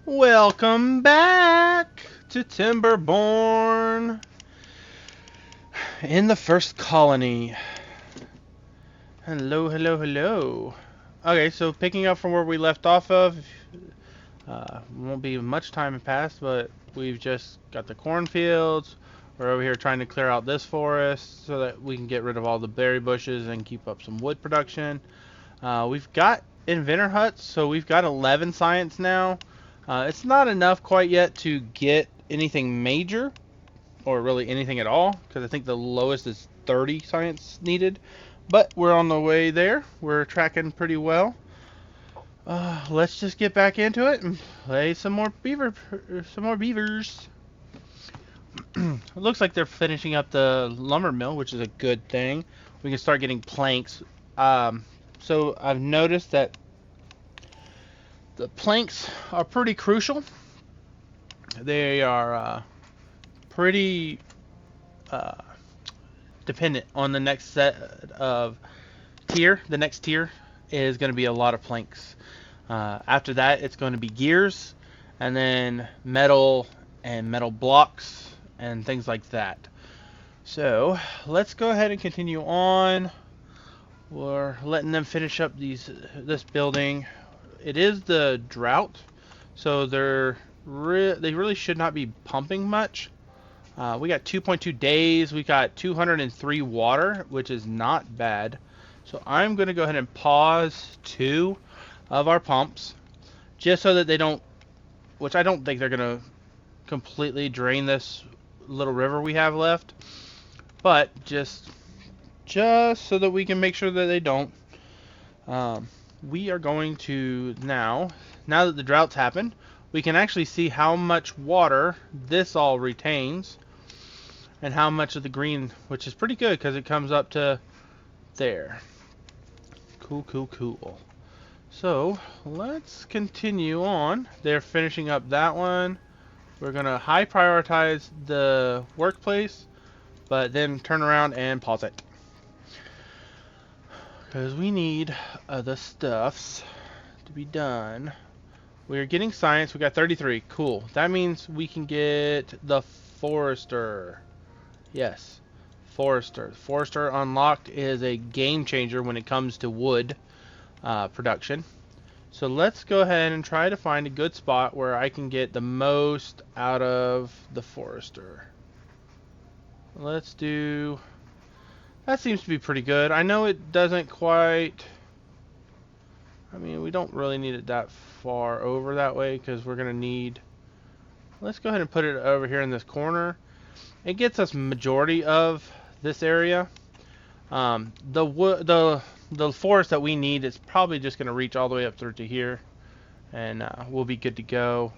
Welcome back to Timberborn in the first colony. Hello, hello, hello. Okay, so picking up from where we left off of, won't be much time passed, but we've just got the cornfields. We're over here trying to clear out this forest so that we can get rid of all the berry bushes and keep up some wood production. We've got inventor huts, so we've got 11 science now. It's not enough quite yet to get anything major, or really anything at all, because I think the lowest is 30 science needed. But we're on the way there. We're tracking pretty well. Let's just get back into it and play some more beavers. It looks like they're finishing up the lumber mill, which is a good thing. We can start getting planks. So I've noticed that the planks are pretty crucial. They are pretty dependent on the next set of tier. The next tier is going to be a lot of planks. After that, it's going to be gears, and then metal and metal blocks and things like that. So let's go ahead and continue on. We're letting them finish up this building. It is the drought, so they really should not be pumping much. We got 2.2 days. We got 203 water, which is not bad. So I'm going to go ahead and pause 2 of our pumps, just so that they don't, which I don't think they're going to completely drain this little river we have left, but just so that we can make sure that they don't. We are going to now that the drought's happened, we can actually see how much water this all retains and how much of the green, which is pretty good because it comes up to there. Cool. So let's continue on. They're finishing up that one. We're going to high prioritize the workplace, but then turn around and pause it, because we need other stuffs to be done. We're getting science. We got 33. Cool. That means we can get the forester. Yes, forester. Forester unlocked is a game changer when it comes to wood production. So let's go ahead and try to find a good spot where I can get the most out of the forester. Let's do... That seems to be pretty good. I know it doesn't quite... I mean, we don't really need it that far over that way, because we're going to need... Let's go ahead and put it over here in this corner. It gets us majority of this area. The forest that we need is probably just going to reach all the way up through to here, and we'll be good to go.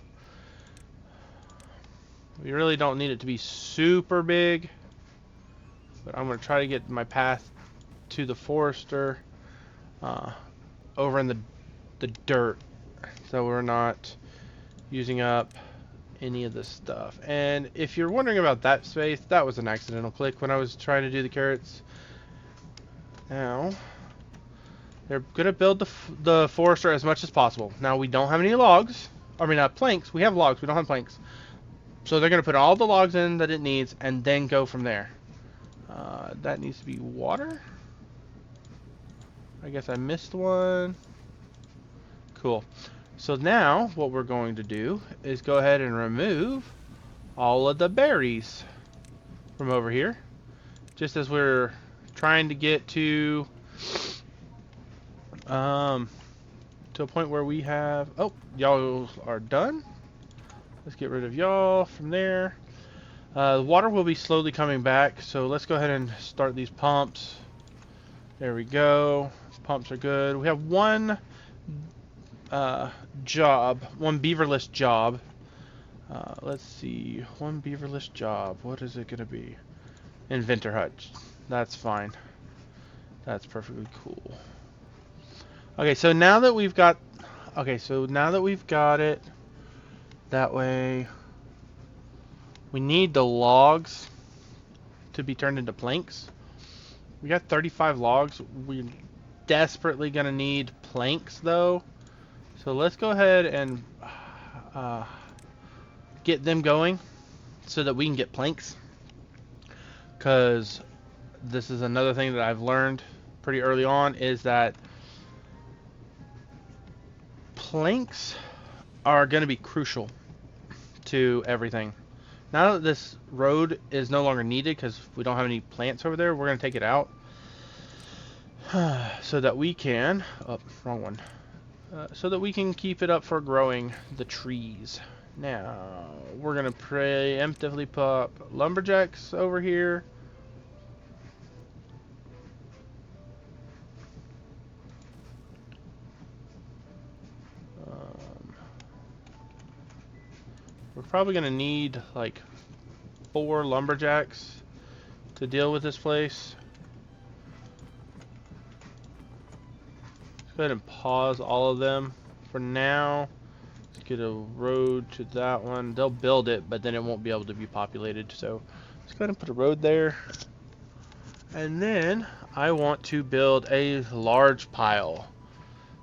We really don't need it to be super big, but I'm going to try to get my path to the forester over in the dirt, so we're not using up any of this stuff. And if you're wondering about that space, that was an accidental click when I was trying to do the carrots. Now they're gonna build the forester as much as possible. Now we don't have any logs. I mean, planks. We have logs. We don't have planks. So they're gonna put all the logs in that it needs, and then go from there. That needs to be water. I guess I missed one. Cool. So now what we're going to do is go ahead and remove all of the berries from over here, just as we're trying to get to a point where we have... Oh, y'all are done. Let's get rid of y'all from there. The water will be slowly coming back, so let's go ahead and start these pumps. There we go. Pumps are good. We have one one beaverless job. Let's see, one beaverless job. What is it gonna be? Inventor hut. That's fine. That's perfectly cool. Okay, so now that we've got it that way, we need the logs to be turned into planks. We got 35 logs. We're desperately gonna need planks though. So let's go ahead and get them going so that we can get planks. Because this is another thing that I've learned pretty early on, is that planks are going to be crucial to everything. Now that this road is no longer needed because we don't have any plants over there, we're going to take it out so that we can, oh, wrong one, so that we can keep it up for growing the trees. Now, we're going to preemptively pop lumberjacks over here. We're probably going to need like 4 lumberjacks to deal with this place. Let's go ahead and pause all of them for now. Let's get a road to that one. They'll build it, but then it won't be able to be populated. So let's go ahead and put a road there. And then I want to build a large pile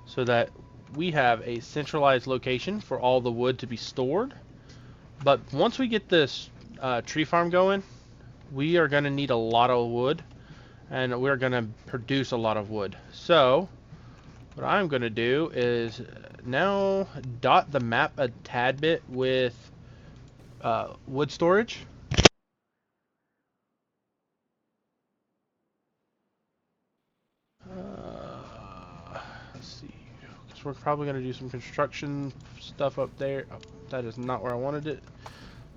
so that we have a centralized location for all the wood to be stored. But once we get this tree farm going, we are going to need a lot of wood, and we're going to produce a lot of wood. So what I'm going to do is now dot the map a tad bit with wood storage. Let's see. Because we're probably going to do some construction stuff up there. Oh, that is not where I wanted it.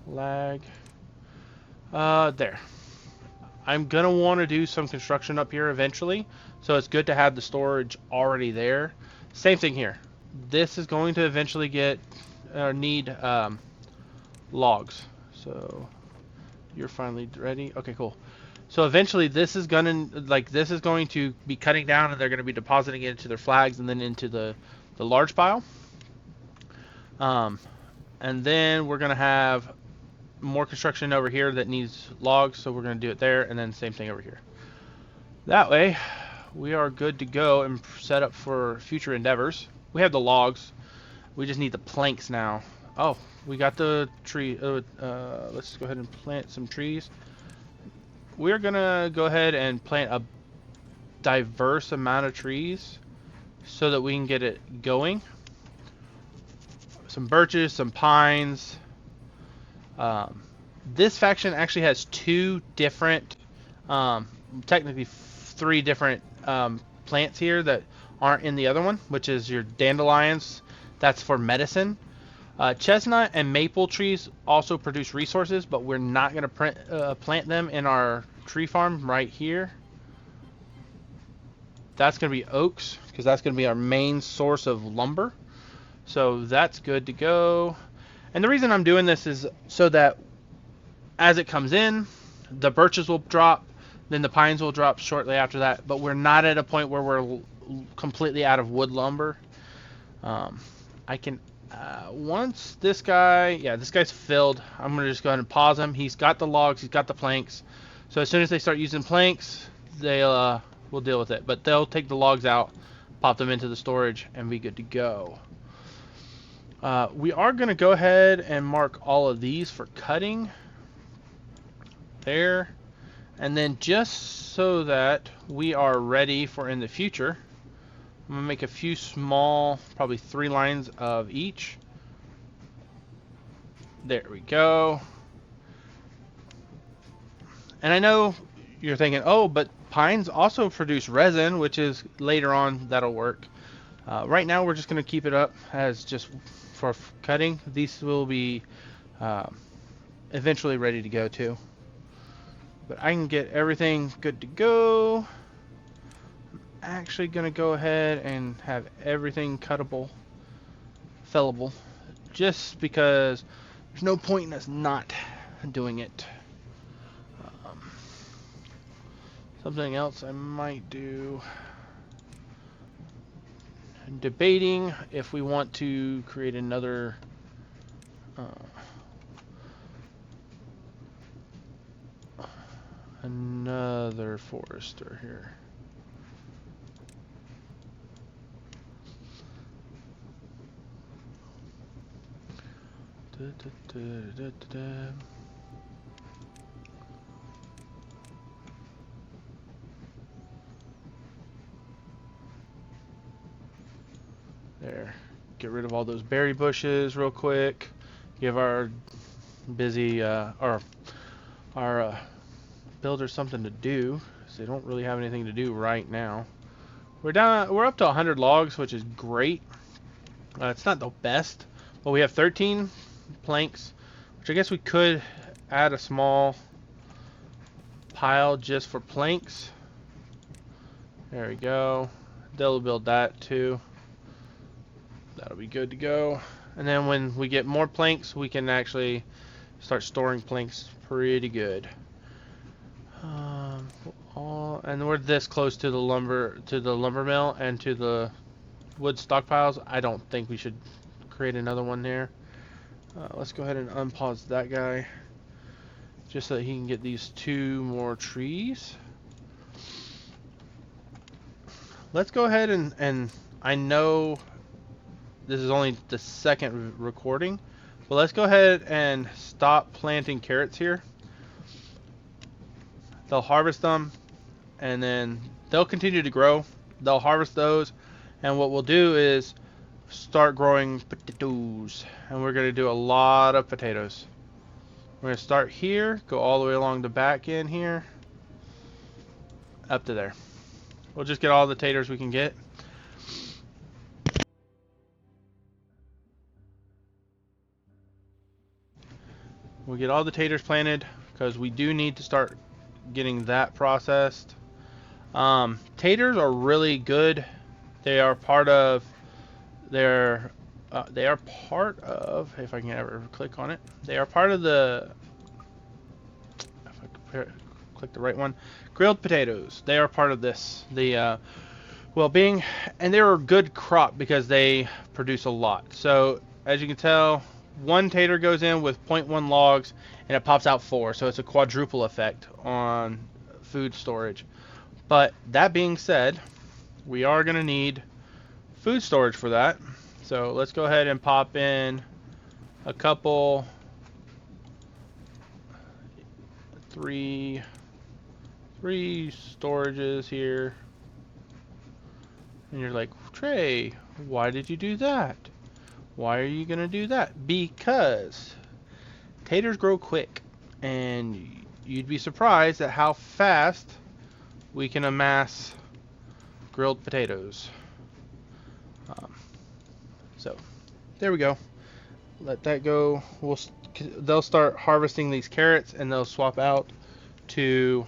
Lag. There. I'm going to want to do some construction up here eventually, so it's good to have the storage already there. Same thing here. This is going to eventually need logs. So you're finally ready. Okay, cool. So eventually this is going to be cutting down, and they're going to be depositing it into their flags and then into the large pile. And then we're going to have more construction over here that needs logs, so we're going to do it there, and then same thing over here. That way we are good to go and set up for future endeavors. We have the logs, we just need the planks now. Oh, we got the tree. Let's go ahead and plant some trees. We're gonna go ahead and plant a diverse amount of trees so that we can get it going. Some birches, some pines. This faction actually has 2 different, technically 3 different plants here that aren't in the other one, which is your dandelions. That's for medicine. Chestnut and maple trees also produce resources, but we're not going to plant them in our tree farm right here. That's going to be oaks, because that's going to be our main source of lumber. So that's good to go. And the reason I'm doing this is so that as it comes in, the birches will drop, then the pines will drop shortly after that, but we're not at a point where we're completely out of wood lumber. I can, once this guy's filled, I'm going to just go ahead and pause him. He's got the logs, he's got the planks. So as soon as they start using planks, we'll deal with it. But they'll take the logs out, pop them into the storage, and be good to go. We are going to go ahead and mark all of these for cutting. There. And then just so that we are ready for in the future, I'm going to make a few small, probably 3 lines of each. There we go. And I know you're thinking, oh, but pines also produce resin, which is later on that'll work. Right now we're just going to keep it up as just for cutting. These will be eventually ready to go too. But I can get everything good to go. I'm actually going to go ahead and have everything cuttable, fellable, just because there's no point in us not doing it. Something else I might do. Debating if we want to create another forester here. There. Get rid of all those berry bushes real quick. Give our busy our builders something to do, because they don't really have anything to do right now. We're up to 100 logs, which is great. It's not the best, but we have 13 planks, which I guess we could add a small pile just for planks. There we go. They'll build that too. That'll be good to go. And then when we get more planks, we can actually start storing planks pretty good. And we're this close to the lumber mill and to the wood stockpiles. I don't think we should create another one there. Let's go ahead and unpause that guy, just so that he can get these 2 more trees. Let's go ahead and I know this is only the second recording, but let's go ahead and stop planting carrots here. They'll harvest them, and then they'll continue to grow. They'll harvest those, and what we'll do is start growing potatoes, and we're going to do a lot of potatoes. We're going to start here, go all the way along the back end here, up to there. We'll just get all the taters we can get. We'll get all the taters planted, because we do need to start getting that processed. Taters are really good. They are part of if I can ever click on it, they are part of the, if I click the right one, grilled potatoes. They are part of this, the well-being, and they're a good crop because they produce a lot. So as you can tell, 1 tater goes in with 0.1 logs and it pops out 4, so it's a quadruple effect on food storage. But that being said, we are going to need food storage for that. So let's go ahead and pop in a couple, 3 storages here. And you're like, Trey, why did you do that? Why are you going to do that? Because taters grow quick, and you'd be surprised at how fast we can amass grilled potatoes. So there we go. Let that go. They'll start harvesting these carrots, and they'll swap out to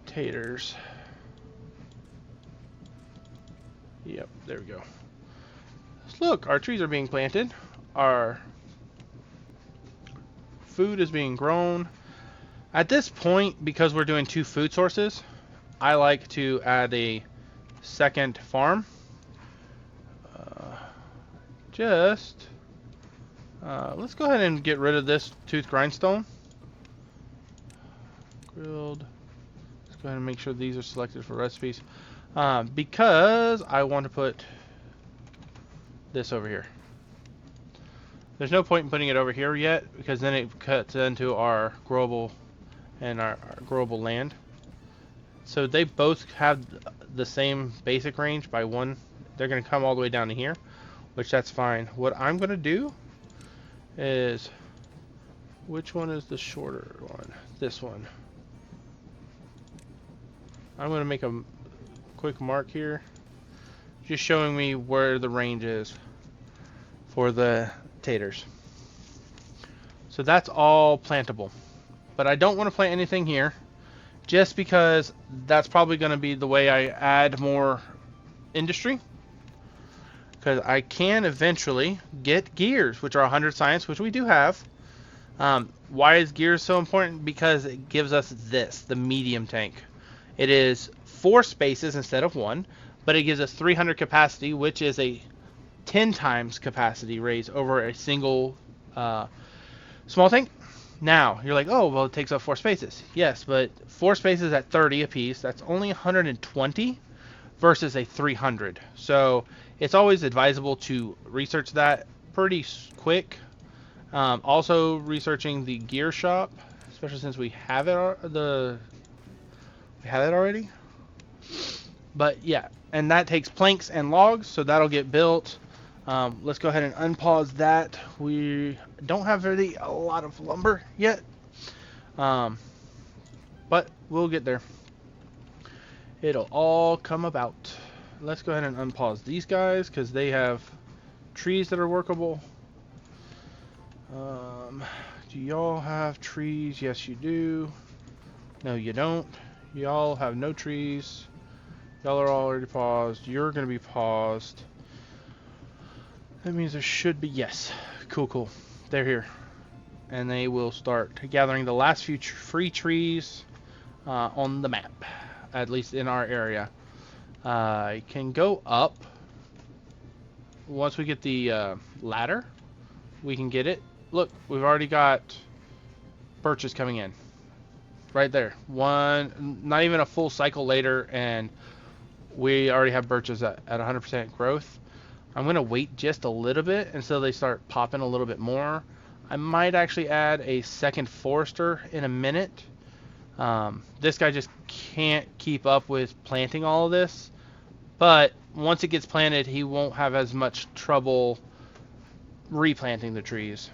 taters. Yep, there we go. Look, our trees are being planted. Our food is being grown. At this point, because we're doing 2 food sources, I like to add a second farm. Let's go ahead and get rid of this tooth grindstone. Grilled. Let's go ahead and make sure these are selected for recipes. Because I want to put this over here. There's no point in putting it over here yet, because then it cuts into our growable and our growable land. So they both have the same basic range by 1. They're going to come all the way down to here, which that's fine. What I'm going to do is, which one is the shorter one? This one. I'm going to make a quick mark here, just showing me where the range is for the taters. So that's all plantable, but I don't want to plant anything here, just because that's probably going to be the way I add more industry, because I can eventually get gears, which are 100 science, which we do have. Why is gears so important? Because it gives us this, the medium tank. It is 4 spaces instead of 1, but it gives us 300 capacity, which is a 10 times capacity raise over a single small tank. Now, you're like, oh, well, it takes up 4 spaces. Yes, but 4 spaces at 30 apiece, that's only 120 versus a 300. So it's always advisable to research that pretty quick Also researching the gear shop, especially since we have it already. But yeah, and that takes planks and logs, so that'll get built. Let's go ahead and unpause that. We don't have really a lot of lumber yet, but we'll get there. It'll all come about. Let's go ahead and unpause these guys because they have trees that are workable. Do y'all have trees? Yes, you do. No, you don't. Y'all have no trees. Y'all are already paused. You're going to be paused. That means there should be... Yes. Cool. They're here. And they will start gathering the last few free trees on the map. At least in our area. I can go up. Once we get the ladder, we can get it. Look, we've already got birches coming in. Right there. One, not even a full cycle later, and we already have birches at 100% growth. I'm going to wait just a little bit until they start popping a little bit more. I might actually add a second forester in a minute. This guy just can't keep up with planting all of this. But once it gets planted, he won't have as much trouble replanting the trees.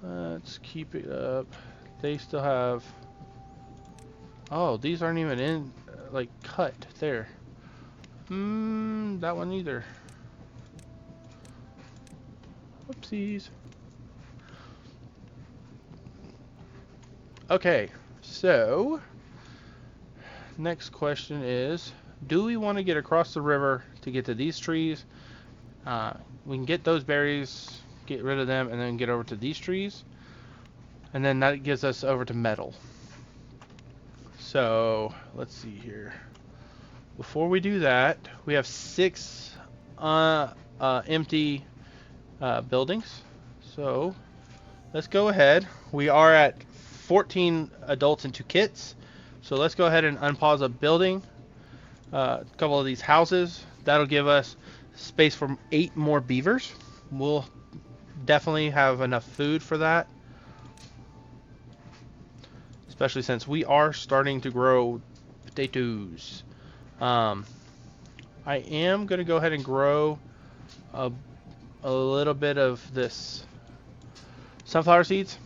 Let's keep it up. They still have... Oh, these aren't even in, like, cut. There. That one either. Whoopsies. Okay, so... Next question is, do we want to get across the river to get to these trees? We can get those berries, get rid of them, and then get over to these trees. And then that gives us over to metal. So, let's see here. Before we do that, we have 6 empty buildings. So, let's go ahead. We are at 14 adults and 2 kits. So let's go ahead and unpause a building. A couple of these houses. That'll give us space for 8 more beavers. We'll definitely have enough food for that. Especially since we are starting to grow potatoes. I am going to go ahead and grow a little bit of this sunflower seeds.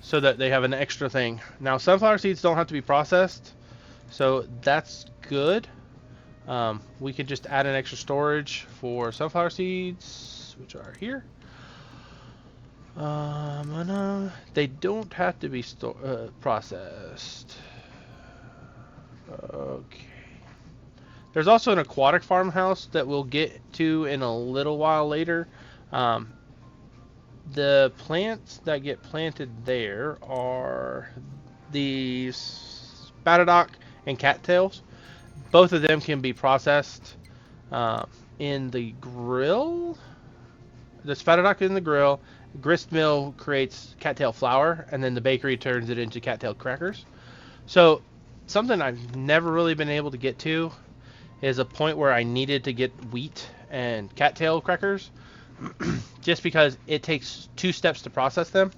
So that they have an extra thing. Now, sunflower seeds don't have to be processed. So that's good. We could just add an extra storage for sunflower seeds, which are here. They don't have to be processed. Okay. There's also an aquatic farmhouse that we'll get to in a little while later. The plants that get planted there are these spatadoc and cattails. Both of them can be processed in the grill. The spatadoc in the grill. Grist mill creates cattail flour, and then the bakery turns it into cattail crackers. So something I've never really been able to get to is a point where I needed to get wheat and cattail crackers. Just because it takes 2 steps to process them,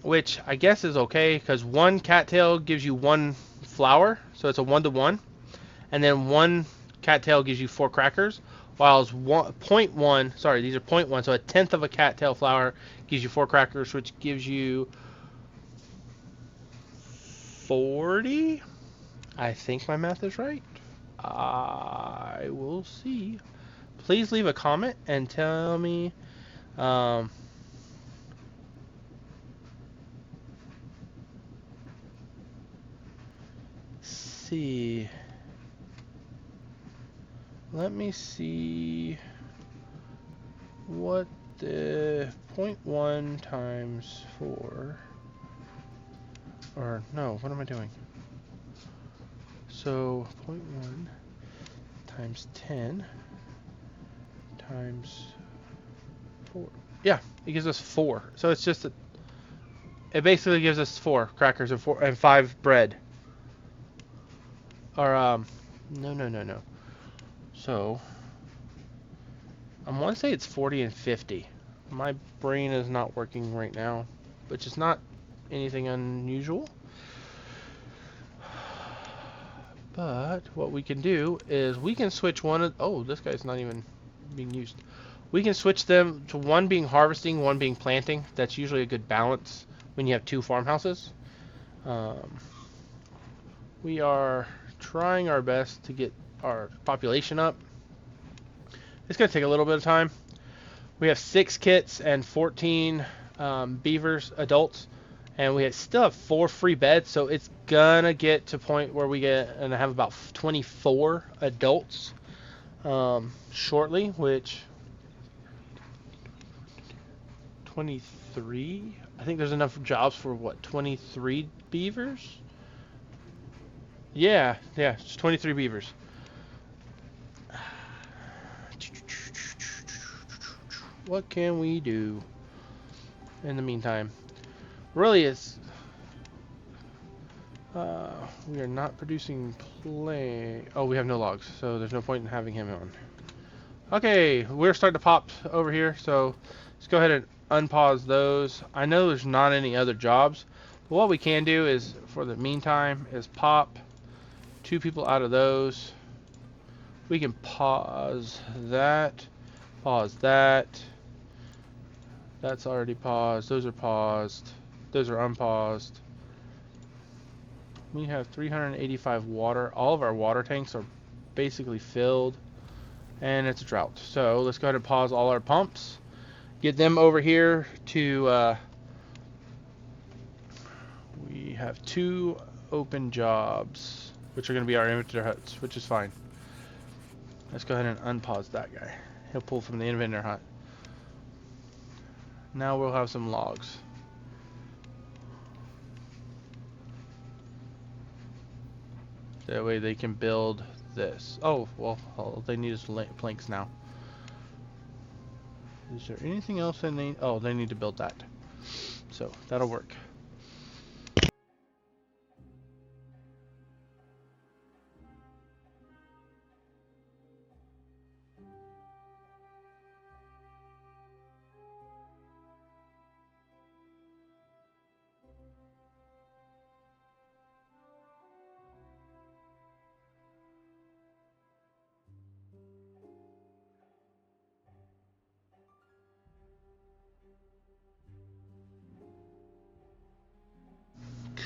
which I guess is okay because 1 cattail gives you 1 flour, so it's a 1-to-1, and then 1 cattail gives you 4 crackers, while 0.1, sorry, these are 0.1, so a tenth of a cattail flour gives you 4 crackers, which gives you 40. I think my math is right. I will see. Please leave a comment and tell me see. Let me see what the 0.1 times 4, or no, what am I doing? So 0.1 times 10 times 4. Yeah, it gives us 4. So it's just it basically gives us 4 crackers and 5 bread. Or no. So I want to say it's 40 and 50. My brain is not working right now, which is not anything unusual. But what we can do is we can switch one of... Oh, this guy's not even being used. We can switch them to one being harvesting, one being planting. That's usually a good balance when you have two farmhouses. We are trying our best to get our population up. It's going to take a little bit of time. We have 6 kits and 14 beavers, adults, and we still have 4 free beds, so it's going to get to a point where we have about 24 adults shortly, which 23? I think there's enough jobs for, what, 23 beavers? Yeah, it's 23 beavers. What can we do in the meantime? Really, it's we are not producing Oh, we have no logs, so there's no point in having him on. Okay, we're starting to pop over here, so let's go ahead and unpause those. I know there's not any other jobs, but what we can do is, for the meantime, is pop 2 people out of those. We can pause that, pause that. That's already paused. Those are paused. Those are unpaused. We have 385 water. All of our water tanks are basically filled, and it's a drought. So let's go ahead and pause all our pumps. Get them over here to... we have 2 open jobs, which are going to be our inventor huts, which is fine. Let's go ahead and unpause that guy. He'll pull from the inventor hut. Now we'll have some logs. That way they can build this. Oh, well, all they need is planks now. Is there anything else they need? Oh, they need to build that. So, that'll work.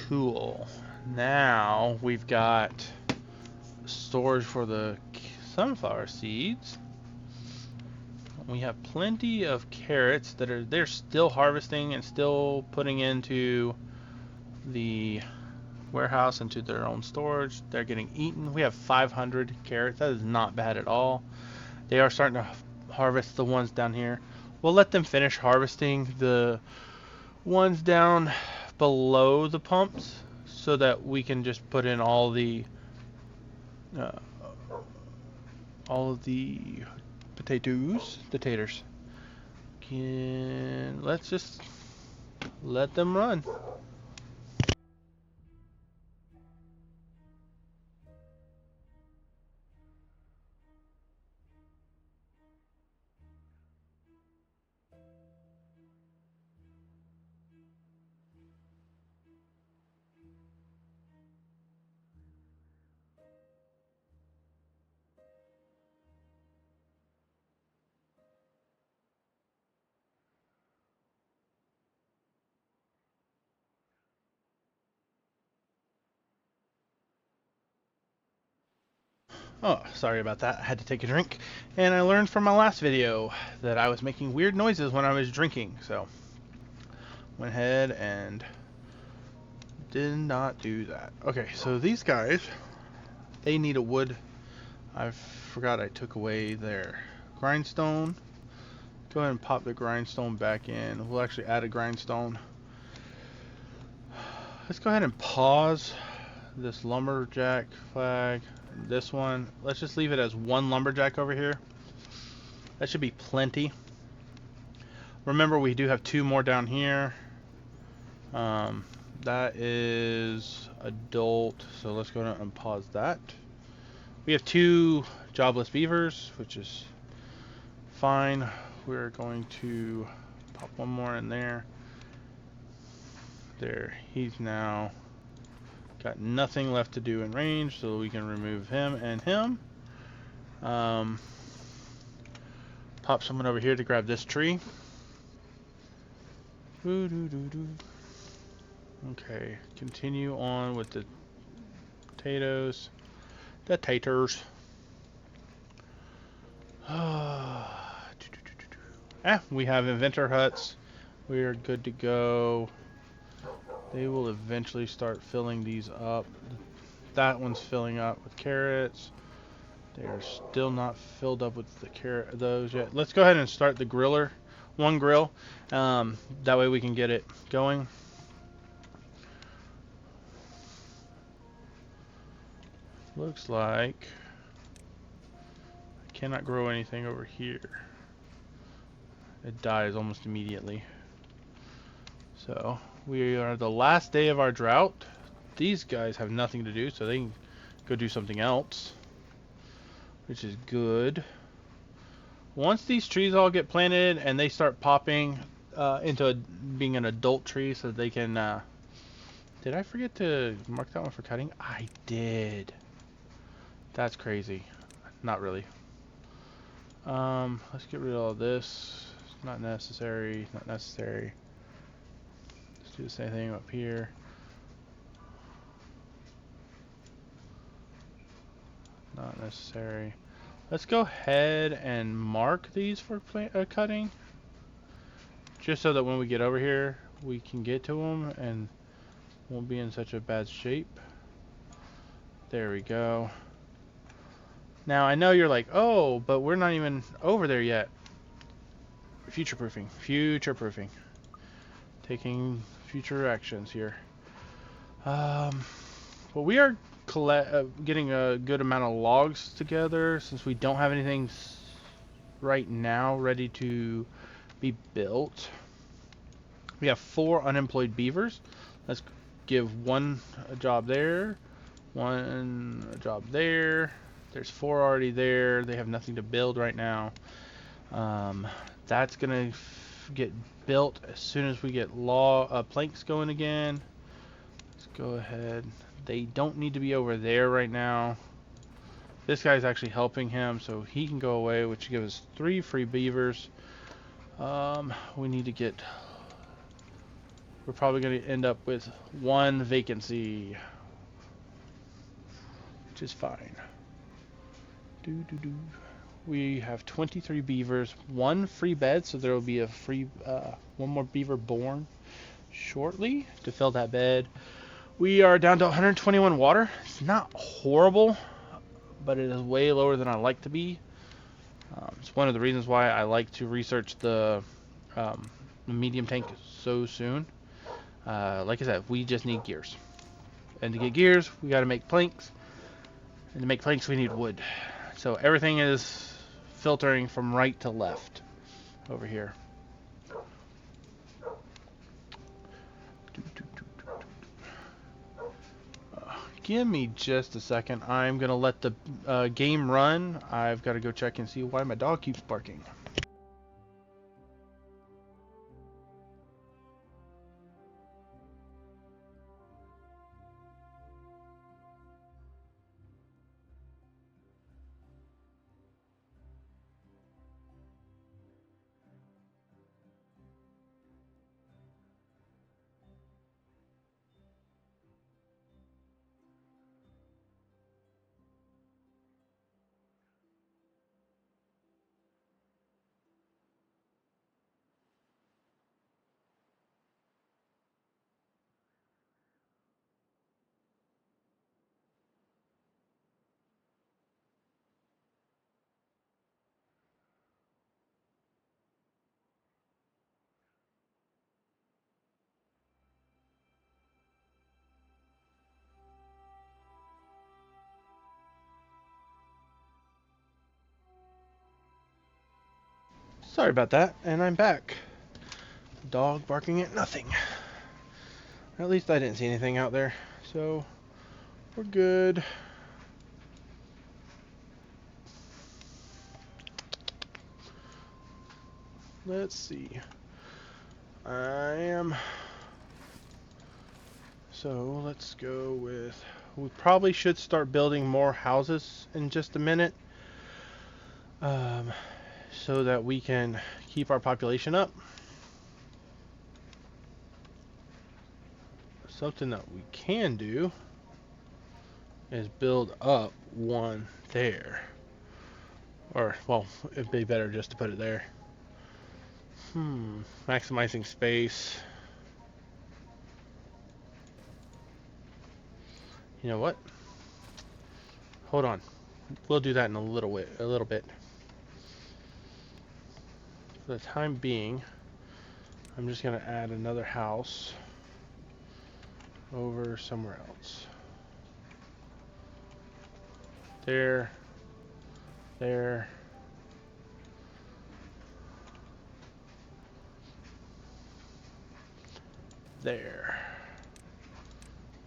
Cool. Now we've got storage for the sunflower seeds. We have plenty of carrots that they're still harvesting and still putting into the warehouse, into their own storage. They're getting eaten. We have 500 carrots. That is not bad at all. They are starting to harvest the ones down here. We'll let them finish harvesting the ones down below the pumps so that we can just put in all of the potatoes. Let's just let them run. Oh, sorry about that. I had to take a drink. And I learned from my last video that I was making weird noises when I was drinking. So, went ahead and did not do that. Okay, so these guys, they need a wood. I forgot I took away their grindstone. Go ahead and pop the grindstone back in. We'll actually add a grindstone. Let's go ahead and pause this lumberjack flag. This one, let's just leave it as 1 lumberjack over here. That should be plenty. Remember, we do have 2 more down here. That is adult, so let's go ahead and pause that. We have 2 jobless beavers, which is fine. We're going to pop one more in there. There, he's now got nothing left to do in range, so we can remove him and him. Pop someone over here to grab this tree. Okay, continue on with the potatoes. The taters. We have inventor huts. We are good to go. They will eventually start filling these up. That one's filling up with carrots. They are still not filled up with those yet. Let's go ahead and start the griller. One grill. That way we can get it going. Looks like I cannot grow anything over here. It dies almost immediately. So we are the last day of our drought. These guys have nothing to do, so they can go do something else, which is good. Once these trees all get planted and they start popping into being an adult tree, so they can. Did I forget to mark that one for cutting? I did. That's crazy. Not really. Let's get rid of all this. It's not necessary. Not necessary. Let's do the same thing up here. Not necessary. Let's go ahead and mark these for cutting. Just so that when we get over here, we can get to them and won't be in such a bad shape. There we go. Now I know you're like, oh, but we're not even over there yet. Future proofing. Future proofing. Taking future actions here. Well, we are getting a good amount of logs together since we don't have anything right now ready to be built. We have 4 unemployed beavers. Let's give one a job there, one a job there. There's 4 already there. They have nothing to build right now. That's gonna get built as soon as we get planks going again. Let's go ahead. They don't need to be over there right now. This guy's actually helping him, so he can go away, which gives us 3 free beavers. We need to get. We're probably going to end up with 1 vacancy, which is fine. We have 23 beavers, 1 free bed, so there will be a free 1 more beaver born shortly to fill that bed. We are down to 121 water. It's not horrible, but it is way lower than I like to be. It's one of the reasons why I like to research the medium tank so soon. Like I said, we just need gears. And to get gears, we got to make planks. And to make planks, we need wood. So everything is filtering from right to left over here. Give me just a second. I'm going to let the game run. I've got to go check and see why my dog keeps barking. Sorry about that, and I'm back. Dog barking at nothing. At least I didn't see anything out there, so we're good. let's see. So let's go with, we probably should start building more houses in just a minute, so that we can keep our population up. Something that we can do is build up one there. Or, well, it'd be better just to put it there. Maximizing space. You know what? Hold on. We'll do that in a little bit. For the time being, I'm just going to add another house over somewhere else. There. There. There.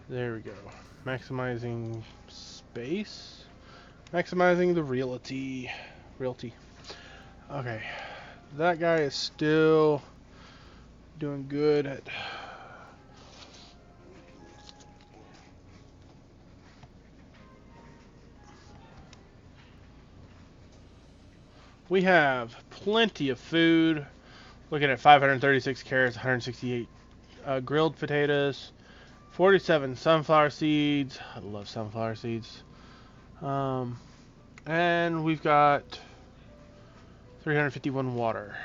There we go. Maximizing space. Maximizing the realty. Okay. That guy is still doing good at... We have plenty of food. Looking at 536 carrots, 168 grilled potatoes, 47 sunflower seeds. I love sunflower seeds. And we've got 351 water.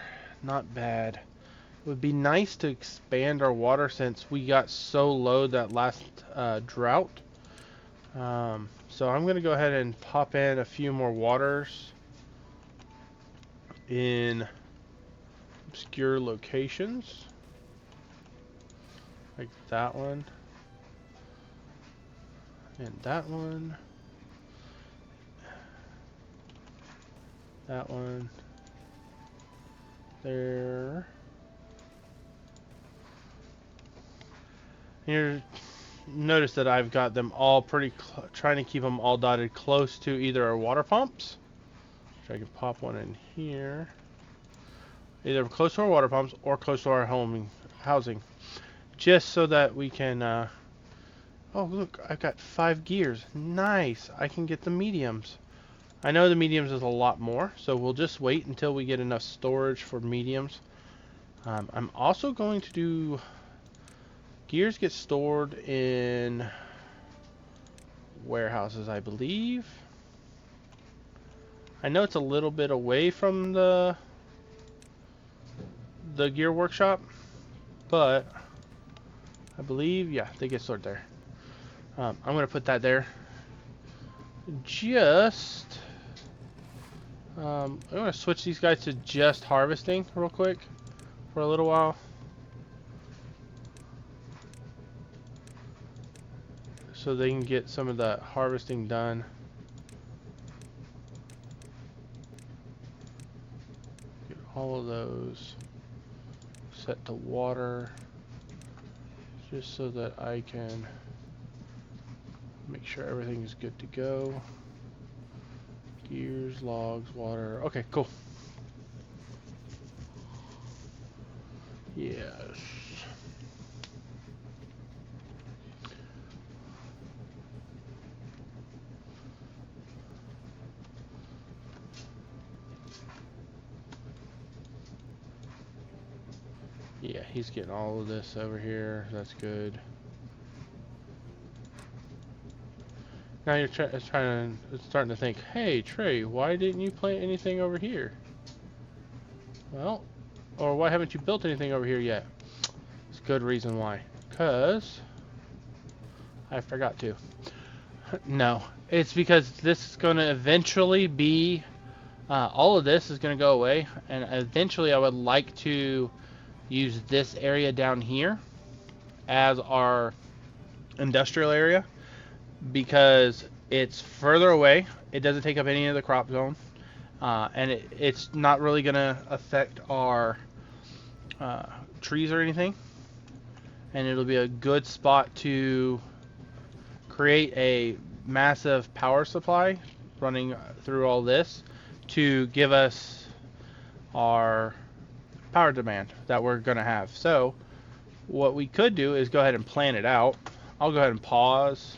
Not bad. It would be nice to expand our water since we got so low that last drought. So I'm going to go ahead and pop in a few more waters in obscure locations. Like that one. And that one. That one. There. Here, notice that I've got them all pretty trying to keep them all dotted close to either our water pumps. So I can pop one in here. Either close to our water pumps or close to our housing. Just so that we can... oh, look, I've got 5 gears. Nice. I can get the mediums. I know the mediums is a lot more, so we'll just wait until we get enough storage for mediums. I'm also going to do... Gears get stored in warehouses, I believe. I know it's a little bit away from the gear workshop, but I believe, yeah, they get stored there. I'm going to put that there. Just... I'm going to switch these guys to just harvesting real quick for a little while. So they can get some of the harvesting done. Get all of those set to water. Just so that I can make sure everything is good to go. Gears, logs, water. Okay, cool. Yes. Yeah, he's getting all of this over here. That's good. Now you're starting to think, hey, Trey, why didn't you plant anything over here? Well, or why haven't you built anything over here yet? It's a good reason why. Because I forgot to. No, it's because this is going to eventually be, all of this is going to go away, and eventually I would like to use this area down here as our industrial area because it's further away. It doesn't take up any of the crop zone, and it's not really going to affect our trees or anything, and it'll be a good spot to create a massive power supply running through all this to give us our power demand that we're going to have. So what we could do is go ahead and plan it out. I'll go ahead and pause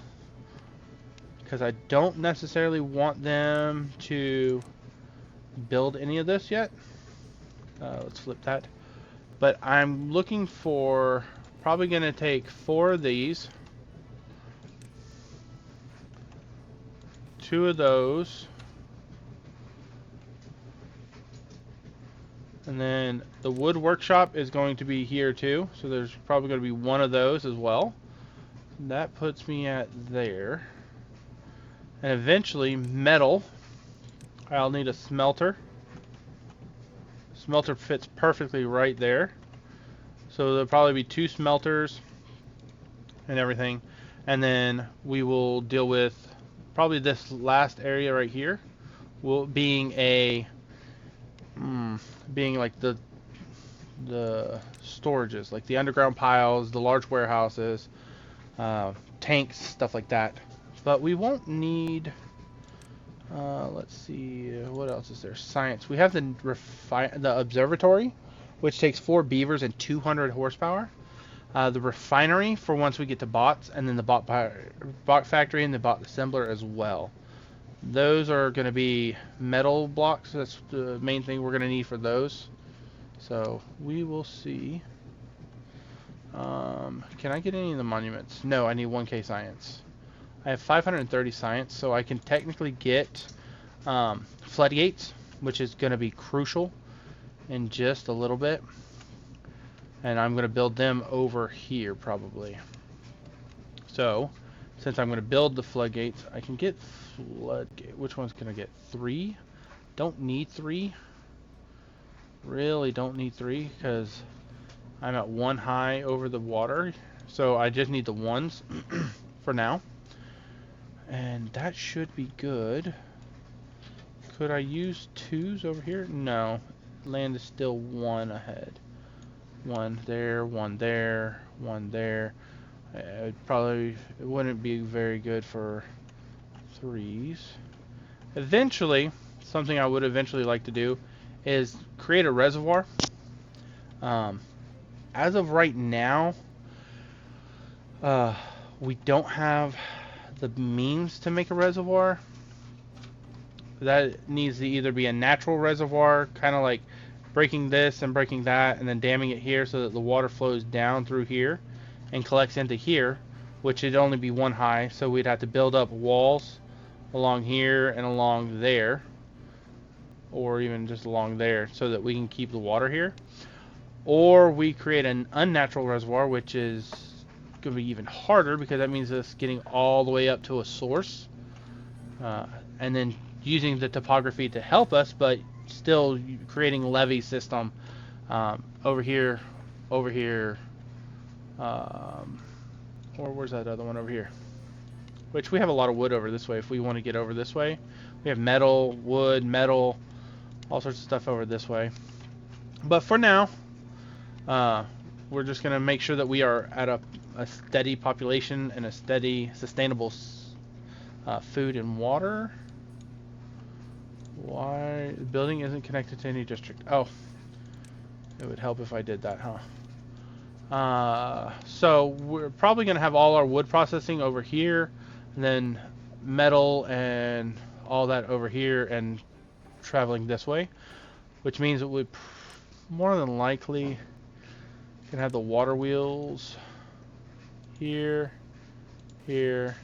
because I don't necessarily want them to build any of this yet. Let's flip that. But I'm looking for, probably going to take 4 of these, 2 of those, and then the wood workshop is going to be here too, so there's probably going to be 1 of those as well. That puts me at there. And eventually metal, I'll need a smelter. Smelter fits perfectly right there. So there'll probably be 2 smelters and everything. And then we will deal with probably this last area right here, being like the storages, like the underground piles, the large warehouses, tanks, stuff like that. But we won't need, let's see, what else is there? Science. We have the observatory, which takes 4 beavers and 200 horsepower. The refinery for once we get to bots, and then the bot factory and the bot assembler as well. Those are going to be metal blocks. That's the main thing we're going to need for those. So we will see. Can I get any of the monuments? No, I need 1k science. I have 530 science, so I can technically get floodgates, which is going to be crucial in just a little bit. And I'm going to build them over here probably. So, since I'm going to build the floodgates, I can get floodgate. Which one's going to get 3? Don't need 3. Really don't need 3 because I'm at 1 high over the water. So I just need the 1s for now. And that should be good. Could I use 2s over here? No. Land is still 1 ahead. 1 there, 1 there, 1 there. It wouldn't be very good for 3s. Eventually, something I would eventually like to do is create a reservoir. As of right now, we don't have the means to make a reservoir. That needs to either be a natural reservoir, kind of like breaking this and breaking that, and then damming it here so that the water flows down through here and collects into here, which would only be 1 high, so we'd have to build up walls along here and along there, or even just along there, so that we can keep the water here. Or we create an unnatural reservoir, which is going to be even harder because that means us getting all the way up to a source, and then using the topography to help us, but still creating levee system over here, or where's that other one over here? Which we have a lot of wood over this way if we want to get over this way. We have metal, wood, metal, all sorts of stuff over this way. But for now, we're just going to make sure that we are at a steady population and a steady, sustainable food and water. Why? The building isn't connected to any district. Oh. It would help if I did that, huh? So we're probably going to have all our wood processing over here, and then metal and all that over here and traveling this way, which means that we more than likely can have the water wheels here, here.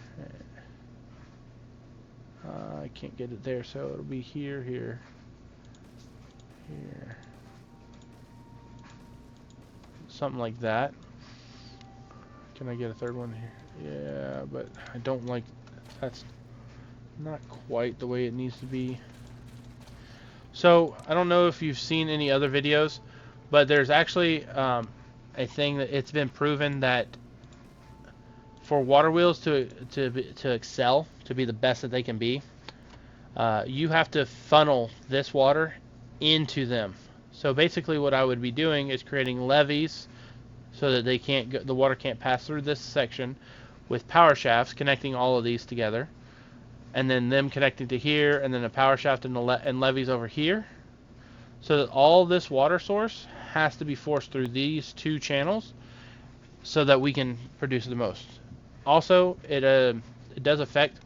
I can't get it there, so it'll be here, here, here. Something like that. Can I get a third one here? Yeah, but I don't like, that's not quite the way it needs to be. So I don't know if you've seen any other videos, but there's actually a thing that it's been proven that for water wheels to excel, to be the best that they can be, you have to funnel this water into them. So basically what I would be doing is creating levees so that they can't go, the water can't pass through this section, with power shafts connecting all of these together, and then them connecting to here, and then a power shaft and levees over here, so that all this water source has to be forced through these two channels so that we can produce the most. Also, it does affect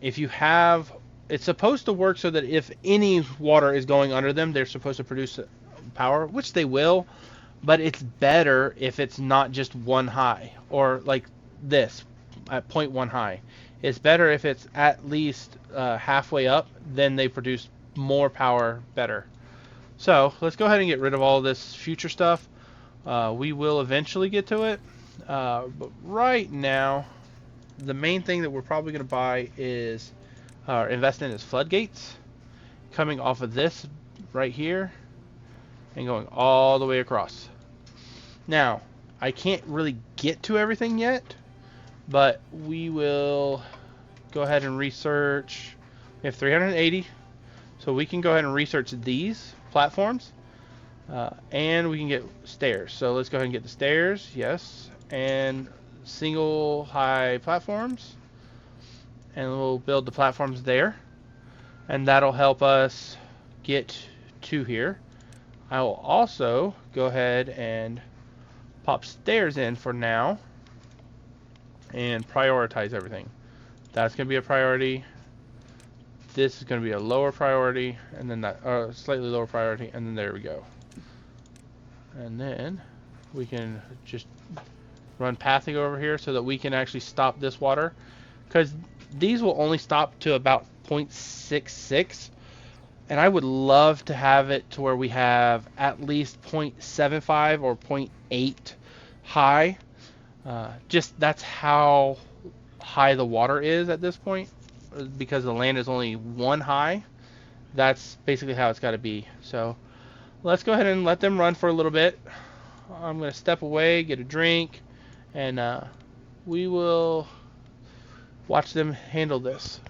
if you have, it's supposed to work so that if any water is going under them, they're supposed to produce power, which they will, but it's better if it's not just one high, or like this at 0.1 high. It's better if it's at least halfway up, then they produce more power better. So let's go ahead and get rid of all this future stuff. We will eventually get to it, but right now the main thing that we're probably going to buy is invest in is floodgates, coming off of this right here and going all the way across. Now, I can't really get to everything yet, but we will go ahead and research. We have 380, so we can go ahead and research these platforms, and we can get stairs. So let's go ahead and get the stairs, yes, and single high platforms, and we'll build the platforms there, and that'll help us get to here. I will also go ahead and pop stairs in for now and prioritize everything. That's going to be a priority. This is going to be a lower priority, and then that slightly lower priority, and then there we go. And then we can just run pathing over here so that we can actually stop this water, because these will only stop to about 0.66, and I would love to have it to where we have at least 0.75 or 0.8 high. Just that's how high the water is at this point, because the land is only one high. That's basically how it's got to be. So let's go ahead and let them run for a little bit. I'm going to step away, get a drink, and we will watch them handle this.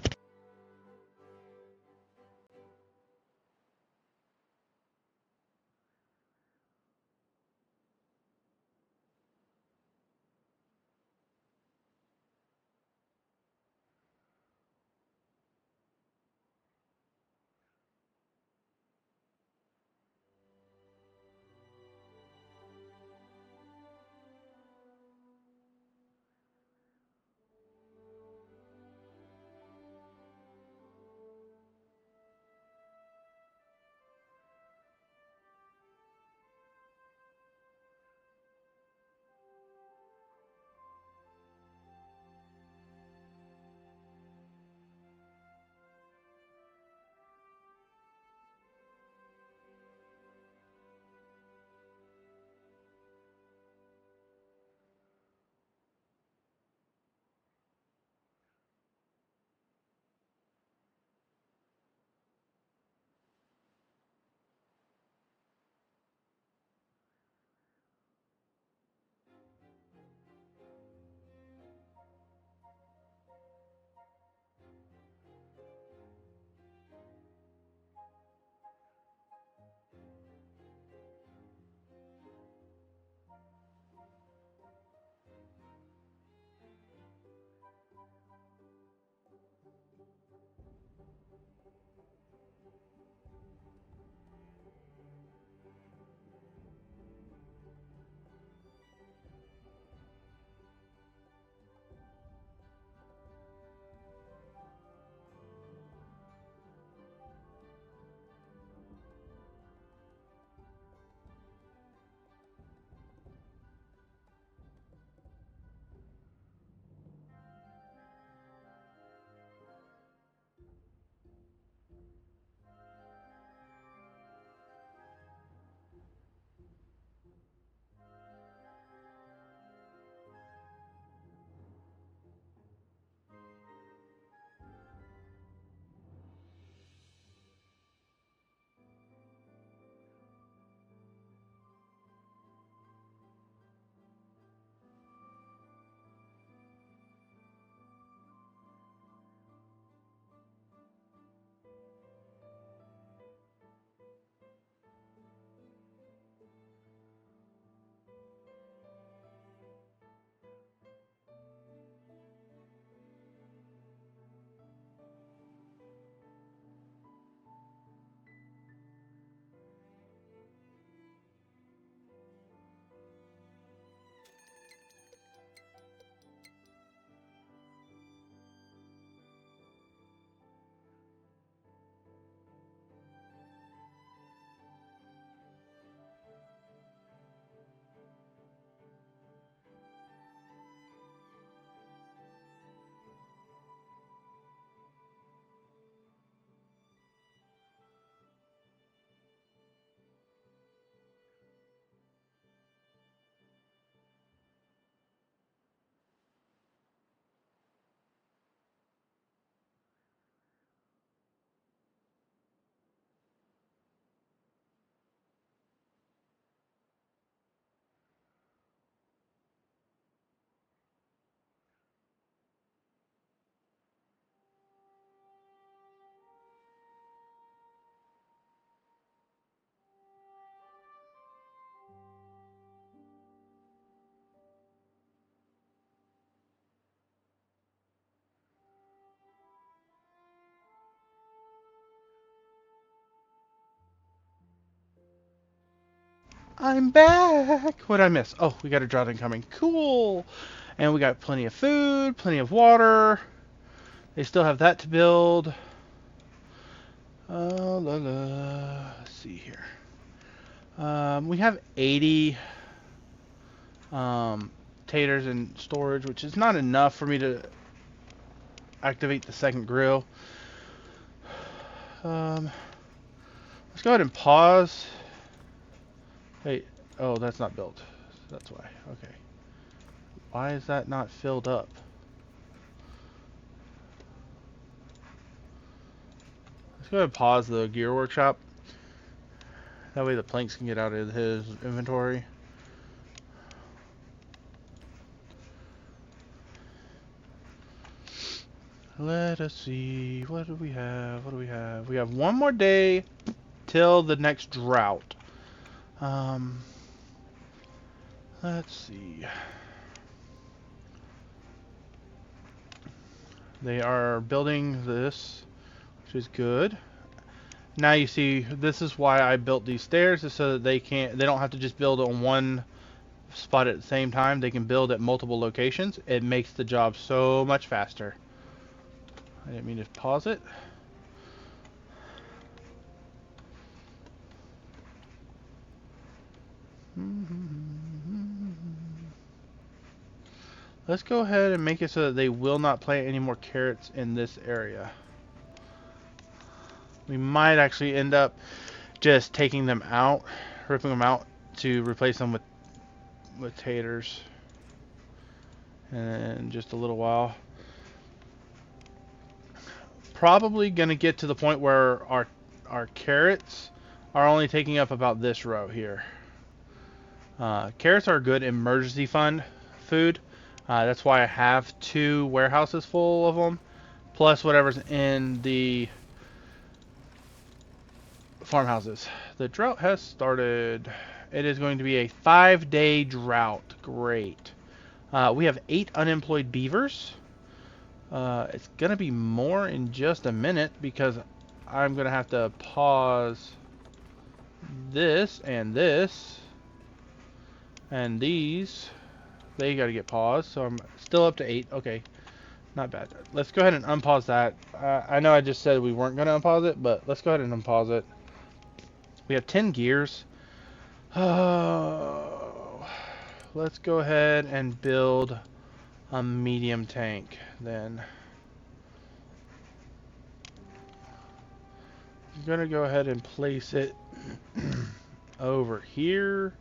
I'm back. What'd I miss? Oh, we got a drought incoming. Cool. And we got plenty of food, plenty of water. They still have that to build. Let's see here. We have 80 taters in storage, which is not enough for me to activate the second grill. Let's go ahead and pause. Wait, oh, that's not built. That's why. Okay. Why is that not filled up? Let's go ahead and pause the gear workshop. That way the planks can get out of his inventory. Let us see. What do we have? What do we have? We have one more day till the next drought. Let's see. They are building this, which is good. Now you see, this is why I built these stairs, is so that they don't have to just build on one spot at the same time. They can build at multiple locations. It makes the job so much faster. I didn't mean to pause it. Let's go ahead and make it so that they will not plant any more carrots in this area. We might actually end up just taking them out, ripping them out to replace them with taters. And in just a little while. Probably going to get to the point where our carrots are only taking up about this row here. Carrots are a good emergency fund food. That's why I have 2 warehouses full of them, plus whatever's in the farmhouses. The drought has started. It is going to be a 5-day drought. Great. We have 8 unemployed beavers. It's going to be more in just a minute because I'm going to have to pause this and this. And these, they got to get paused. So I'm still up to 8. Okay, not bad. Let's go ahead and unpause that. I know I just said we weren't going to unpause it, but let's go ahead and unpause it. We have 10 gears. Oh, let's go ahead and build a medium tank then. I'm going to go ahead and place it over here.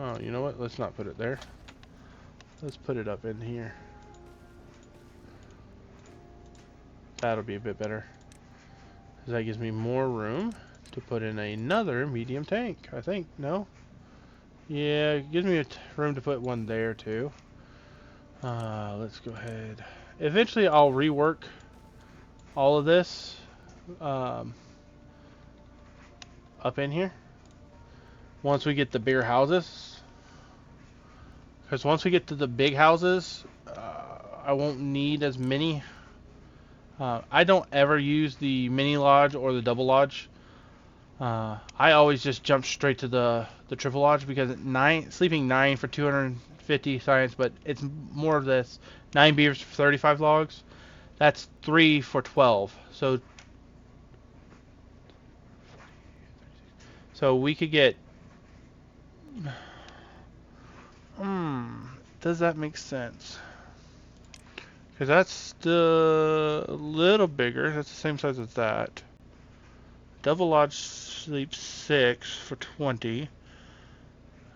Oh, you know what? Let's not put it there. Let's put it up in here. That'll be a bit better. Because that gives me more room to put in another medium tank, I think. No? Yeah, it gives me room to put one there too. Let's go ahead. Eventually I'll rework all of this up in here. Once we get the bigger houses. Because once we get to the big houses, I won't need as many. I don't ever use the mini lodge or the double lodge. I always just jump straight to the triple lodge because sleeping 9 for 250 science, but it's more of this 9 beavers for 35 logs. That's 3 for 12. So we could get. Does that make sense? Because that's still a little bigger. That's the same size as that. Double lodge sleeps 6 for 20.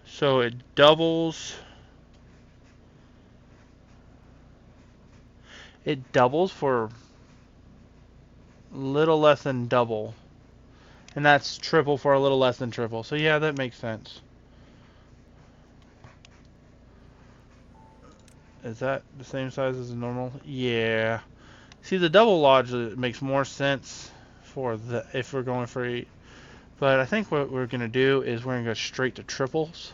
So it doubles. It doubles for a little less than double. And that's triple for a little less than triple. So yeah, that makes sense. Is that the same size as a normal? Yeah. See, the double lodge makes more sense for if we're going for 8. But I think what we're going to do is we're going to go straight to triples.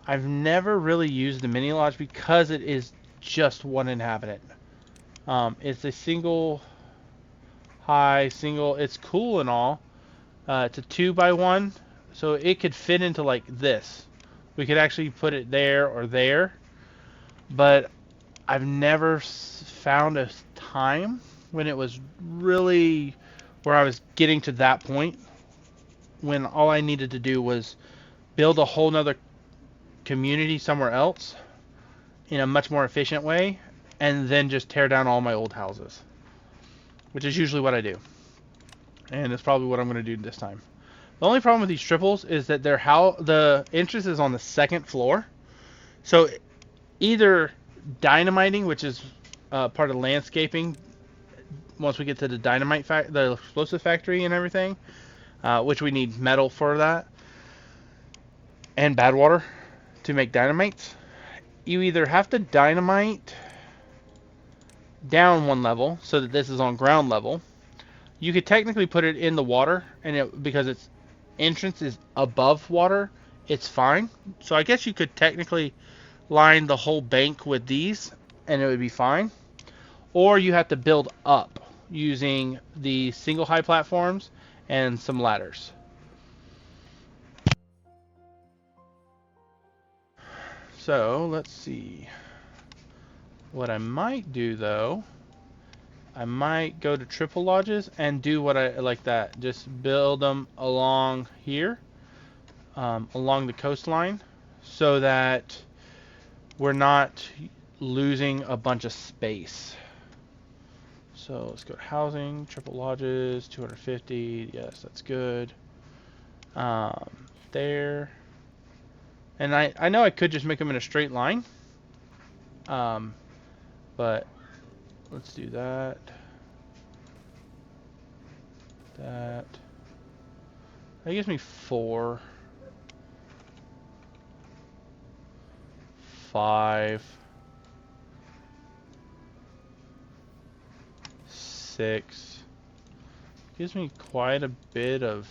I've never really used the mini lodge because it is just one inhabitant. It's a single high, single. It's cool and all. It's a 2x1, so it could fit into like this. We could actually put it there or there, but I've never found a time when it was really where I was getting to that point when all I needed to do was build a whole nother community somewhere else in a much more efficient way and then just tear down all my old houses, which is usually what I do. And it's probably what I'm going to do this time. The only problem with these triples is that the entrance is on the second floor. So either dynamiting, which is part of landscaping, once we get to the the explosive factory and everything, which we need metal for that, and bad water to make dynamites. You either have to dynamite down one level so that this is on ground level. You could technically put it in the water, and because its entrance is above water, it's fine. So I guess you could technically line the whole bank with these, and it would be fine. Or you have to build up using the single high platforms and some ladders. So let's see. What I might do though, I might go to triple lodges and do what I like that. Just build them along here, along the coastline, so that we're not losing a bunch of space. So let's go to housing, triple lodges, 250. Yes, that's good. There. And I know I could just make them in a straight line. But let's do that. That gives me 4. 5. 6. Gives me quite a bit of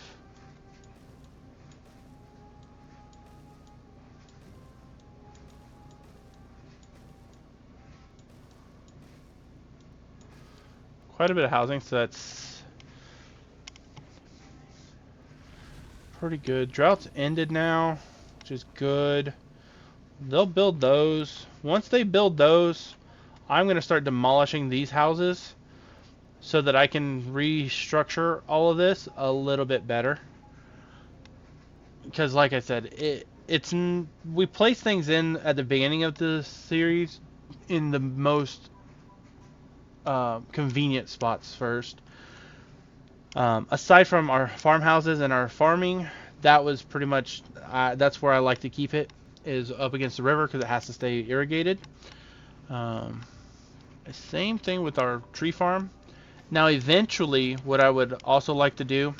housing, so that's pretty good. Drought's ended now, which is good. They'll build those. Once they build those, I'm going to start demolishing these houses so that I can restructure all of this a little bit better. Because like I said, we place things in at the beginning of the series in the most convenient spots first. Aside from our farmhouses and our farming, that was pretty much that's where I like to keep it, is up against the river because it has to stay irrigated. Same thing with our tree farm. Now eventually what I would also like to do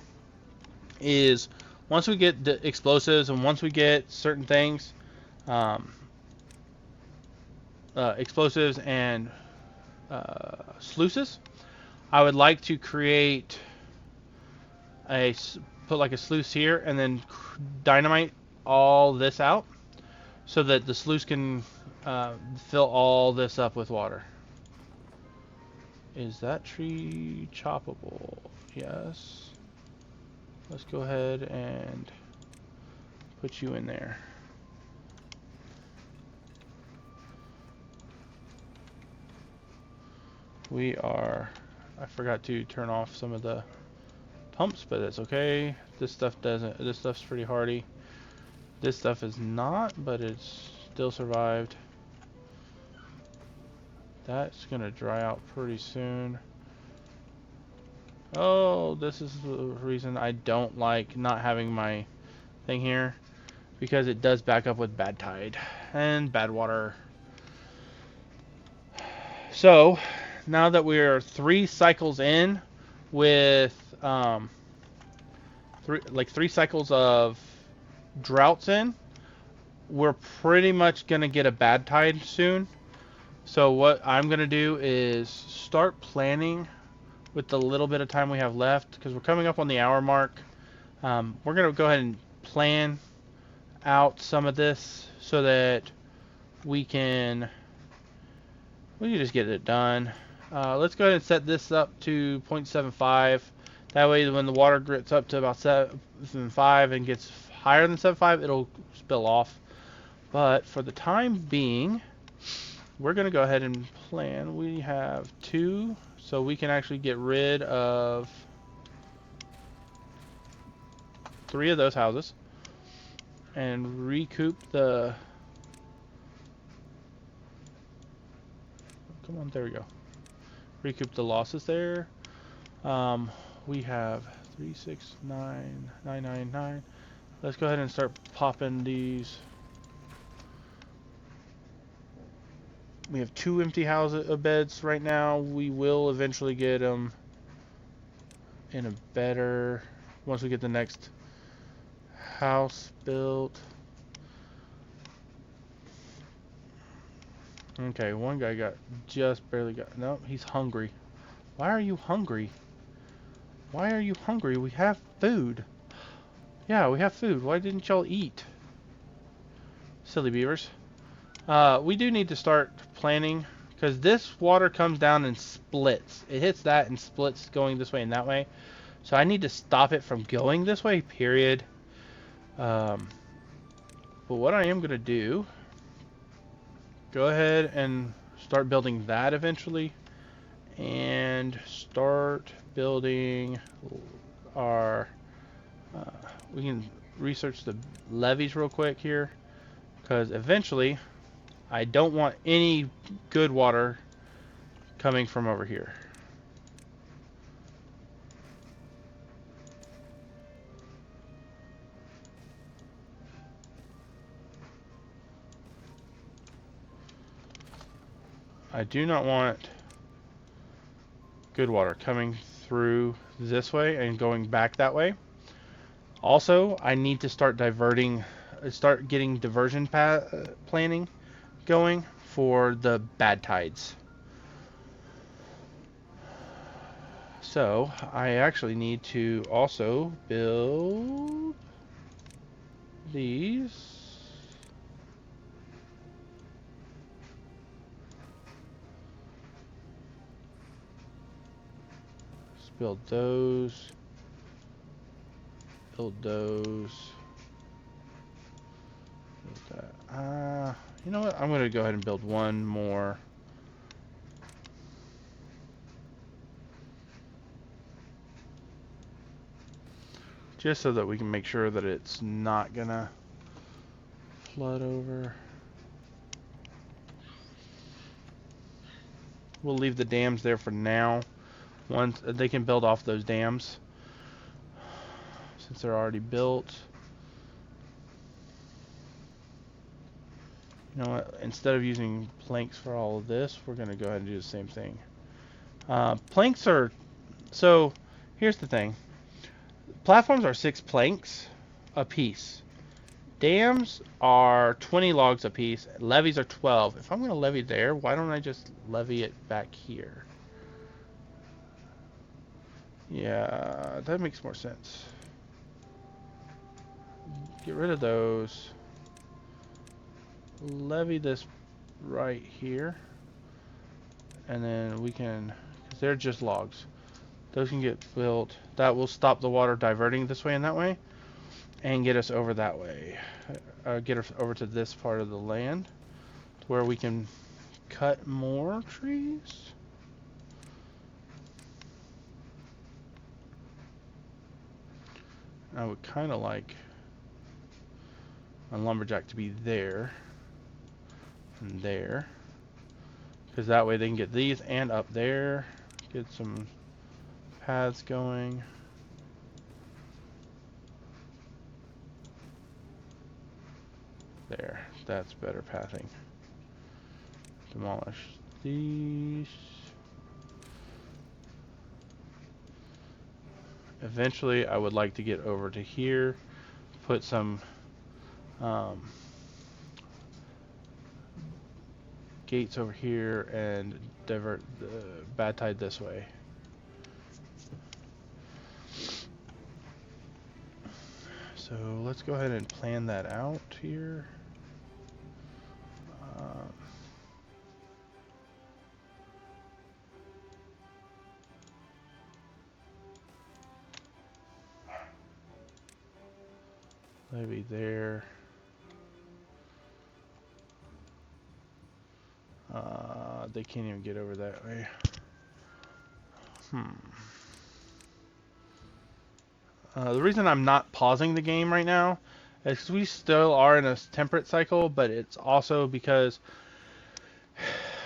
is once we get the explosives and once we get certain things, explosives and sluices, I would like to create put like a sluice here and then dynamite all this out so that the sluice can fill all this up with water. Is that tree choppable? Yes. Let's go ahead and put you in there. I forgot to turn off some of the pumps, but that's okay. This stuff's pretty hardy. This stuff is not, but it's still survived. That's gonna dry out pretty soon. Oh, this is the reason I don't like not having my thing here, because it does back up with bad tide and bad water. So now that we're 3 cycles in with 3 cycles of droughts in, we're pretty much gonna get a bad tide soon. So what I'm gonna do is start planning with the little bit of time we have left, because we're coming up on the hour mark. We're gonna go ahead and plan out some of this so that we can just get it done. Let's go ahead and set this up to 0.75. That way when the water gets up to about 7.5 and gets higher than 7.5, it'll spill off. But for the time being, we're going to go ahead and plan. We have 2, so we can actually get rid of 3 of those houses and recoup the... Come on, there we go. Recoup the losses there. We have 3, 6, 9, 9, 9, 9. Let's go ahead and start popping these. We have 2 empty beds right now. We will eventually get them in a better, once we get the next house built. Okay, one guy just barely got, no, he's hungry. Why are you hungry? Why are you hungry? We have food. Yeah, we have food. Why didn't y'all eat? Silly beavers. We do need to start planning, because this water comes down and splits. It hits that and splits going this way and that way. So I need to stop it from going this way, period. But what I am going to do, go ahead and start building that eventually. And start building our... we can research the levees real quick here, because eventually I don't want any good water coming from over here. I do not want good water coming through this way and going back that way. Also, I need to start getting diversion planning going for the bad tides. So, I actually need to also build these. Let's build those. Build those. Build that. You know what? I'm going to go ahead and build one more. Just so that we can make sure that it's not going to flood over. We'll leave the dams there for now. Once they can build off those dams, since they're already built. You know what? Instead of using planks for all of this, we're going to go ahead and do the same thing. Planks are... So, here's the thing. Platforms are 6 planks a piece. Dams are 20 logs a piece. Levees are 12. If I'm going to levee there, why don't I just levee it back here? Yeah, that makes more sense. Get rid of those. Levee this right here. And then we can, because they're just logs. Those can get built. That will stop the water diverting this way and that way. And get us over that way. Get us over to this part of the land. To where we can cut more trees. I would kind of like a lumberjack to be there. And there. Because that way they can get these and up there. Get some paths going. There. That's better pathing. Demolish these. Eventually I would like to get over to here. Put some gates over here and divert the bad tide this way. So let's go ahead and plan that out here. Maybe there. They can't even get over that way. The reason I'm not pausing the game right now is 'cause we still are in a temperate cycle, but it's also because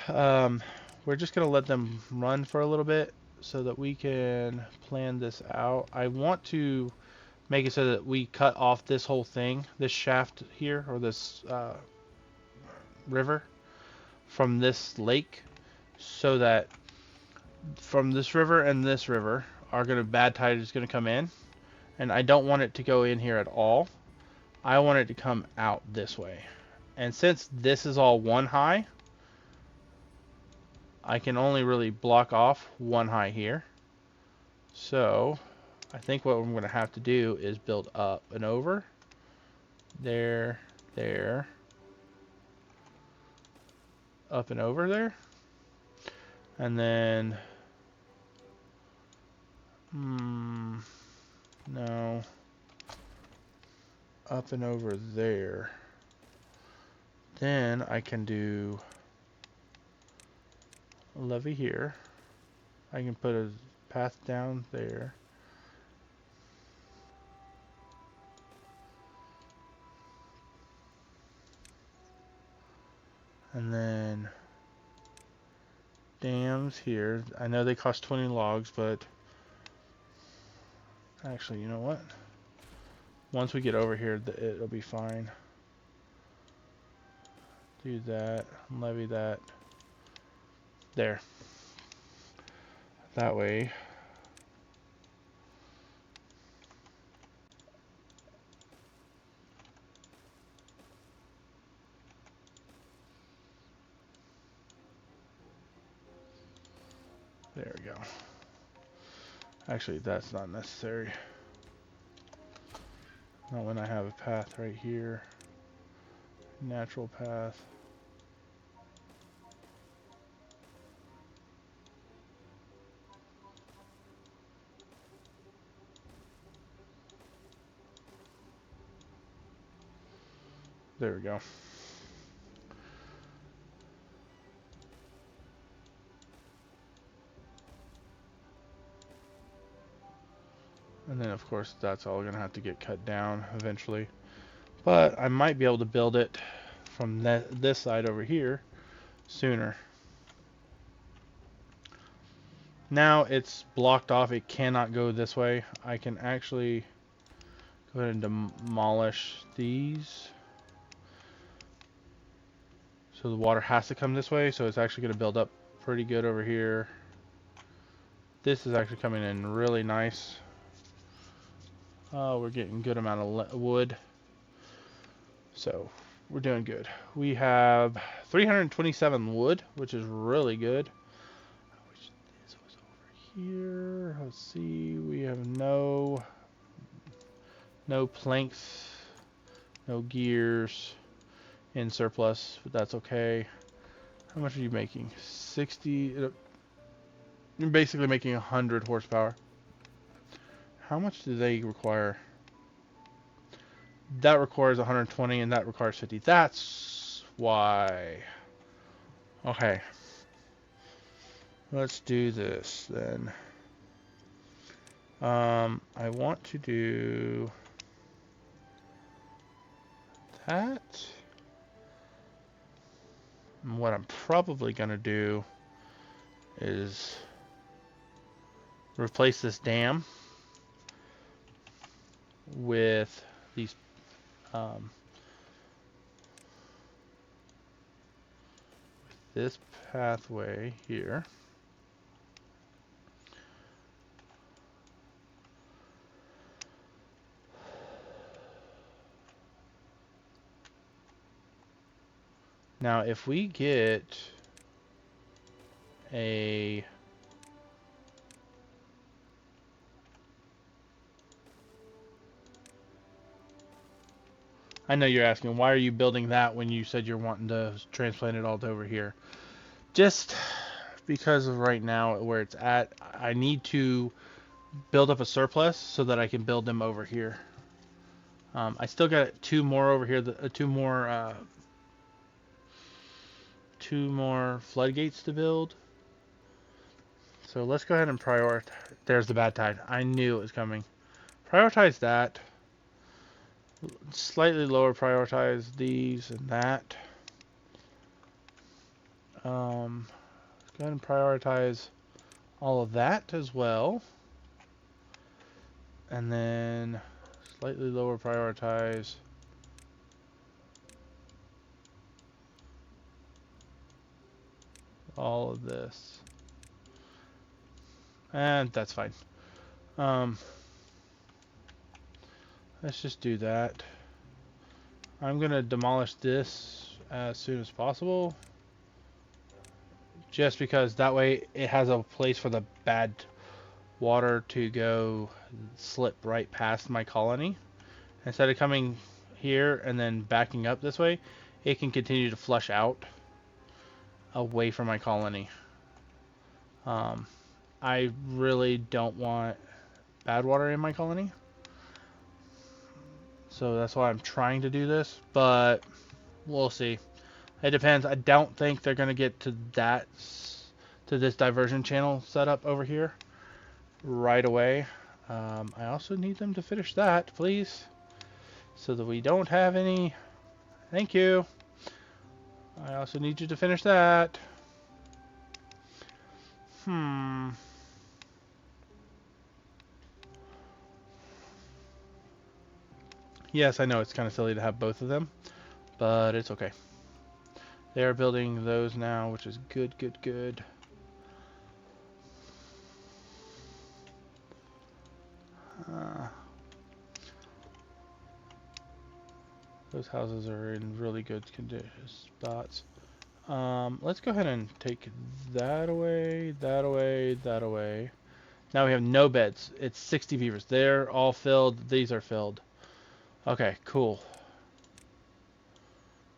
we're just going to let them run for a little bit so that we can plan this out. I want to make it so that we cut off this whole thing, this shaft here, or this river from this lake, so that from this river and this river bad tide is going to come in, and I don't want it to go in here at all. I want it to come out this way. And since this is all one high, I can only really block off one high here. So I think what I'm going to have to do is build up and over. There, there. Up and over there. And then... no. Up and over there. Then I can do a levee here. I can put a path down there. And then dams here. I know they cost 20 logs, but actually, you know what? Once we get over here, it'll be fine. Do that, levee that. There. That way. There we go. Actually, that's not necessary. Not when I have a path right here. Natural path. There we go. And then of course that's all gonna have to get cut down eventually. But I might be able to build it from this side over here sooner. Now it's blocked off, it cannot go this way. I can actually go ahead and demolish these. So the water has to come this way, so it's actually going to build up pretty good over here. This is actually coming in really nice. Oh, we're getting a good amount of wood. So we're doing good. We have 327 wood, which is really good. I wish this was over here. Let's see. We have no planks, no gears in surplus, but that's okay. How much are you making? 60. You're basically making 100 horsepower. How much do they require? That requires 120 and that requires 50. That's why. Okay. Let's do this then. I want to do that. And what I'm probably going to do is replace this dam with these this pathway here. Now if we get a I know you're asking, why are you building that when you said you're wanting to transplant it all to over here? Just because of right now where it's at, I need to build up a surplus so that I can build them over here. I still got two more over here, two more floodgates to build. So let's go ahead and prioritize. There's the bad tide. I knew it was coming. Prioritize that. Slightly lower prioritize these and that. Let's go ahead and prioritize all of that as well. And then slightly lower prioritize all of this. And that's fine. Let's just do that. I'm going to demolish this as soon as possible. Just because that way it has a place for the bad water to go slip right past my colony. Instead of coming here and then backing up this way, it can continue to flush out away from my colony. I really don't want bad water in my colony. So that's why I'm trying to do this, but we'll see. It depends. I don't think they're going to get to this diversion channel set up over here right away. I also need them to finish that, please, so that we don't have any. Thank you. I also need you to finish that. Yes, I know it's kind of silly to have both of them, but it's okay. They're building those now, which is good, good, good. Those houses are in really good spots. Let's go ahead and take that away, that away, that away. Now we have no beds. It's 60 beavers. They're all filled. These are filled. Okay, cool.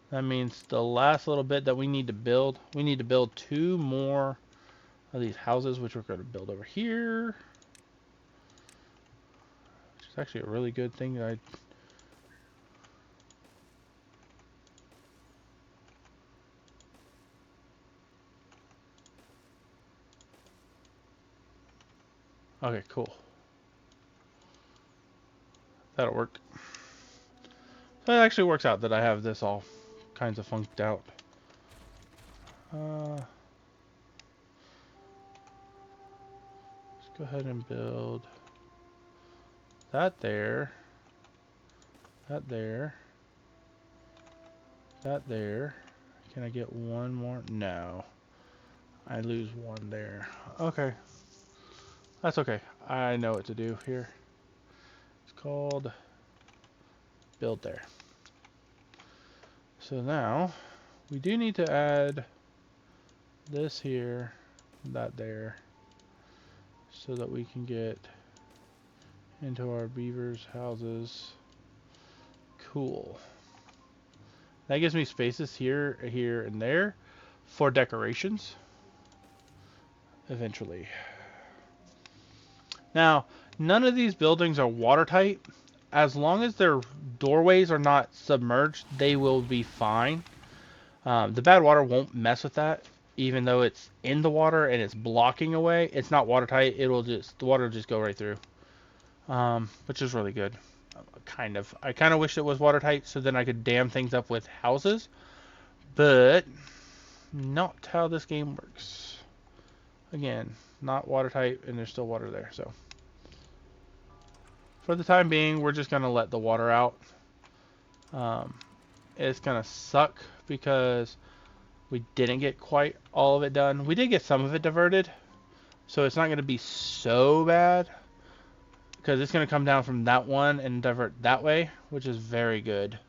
That means the last little bit that we need to build two more of these houses, which we're going to build over here. Which is actually a really good thing that Okay, cool. That'll work. So it actually works out that I have this all kinds of funked out. Let's go ahead and build that there, that there, that there. Can I get one more? No. I lose one there. Okay. That's okay. I know what to do here. It's called build there. So now we do need to add this here, that there, so that we can get into our beavers' houses. Cool. That gives me spaces here, here, and there for decorations eventually. Now, none of these buildings are watertight. As long as their doorways are not submerged, they will be fine. The bad water won't mess with that, even though it's in the water and it's blocking away. It's not watertight. The water will just go right through, which is really good. Kind of. I kind of wish it was watertight so then I could dam things up with houses, but not how this game works. Again, not watertight, and there's still water there, so. For the time being, we're just going to let the water out. It's going to suck because we didn't get quite all of it done. We did get some of it diverted, so it's not going to be so bad because it's going to come down from that one and divert that way, which is very good.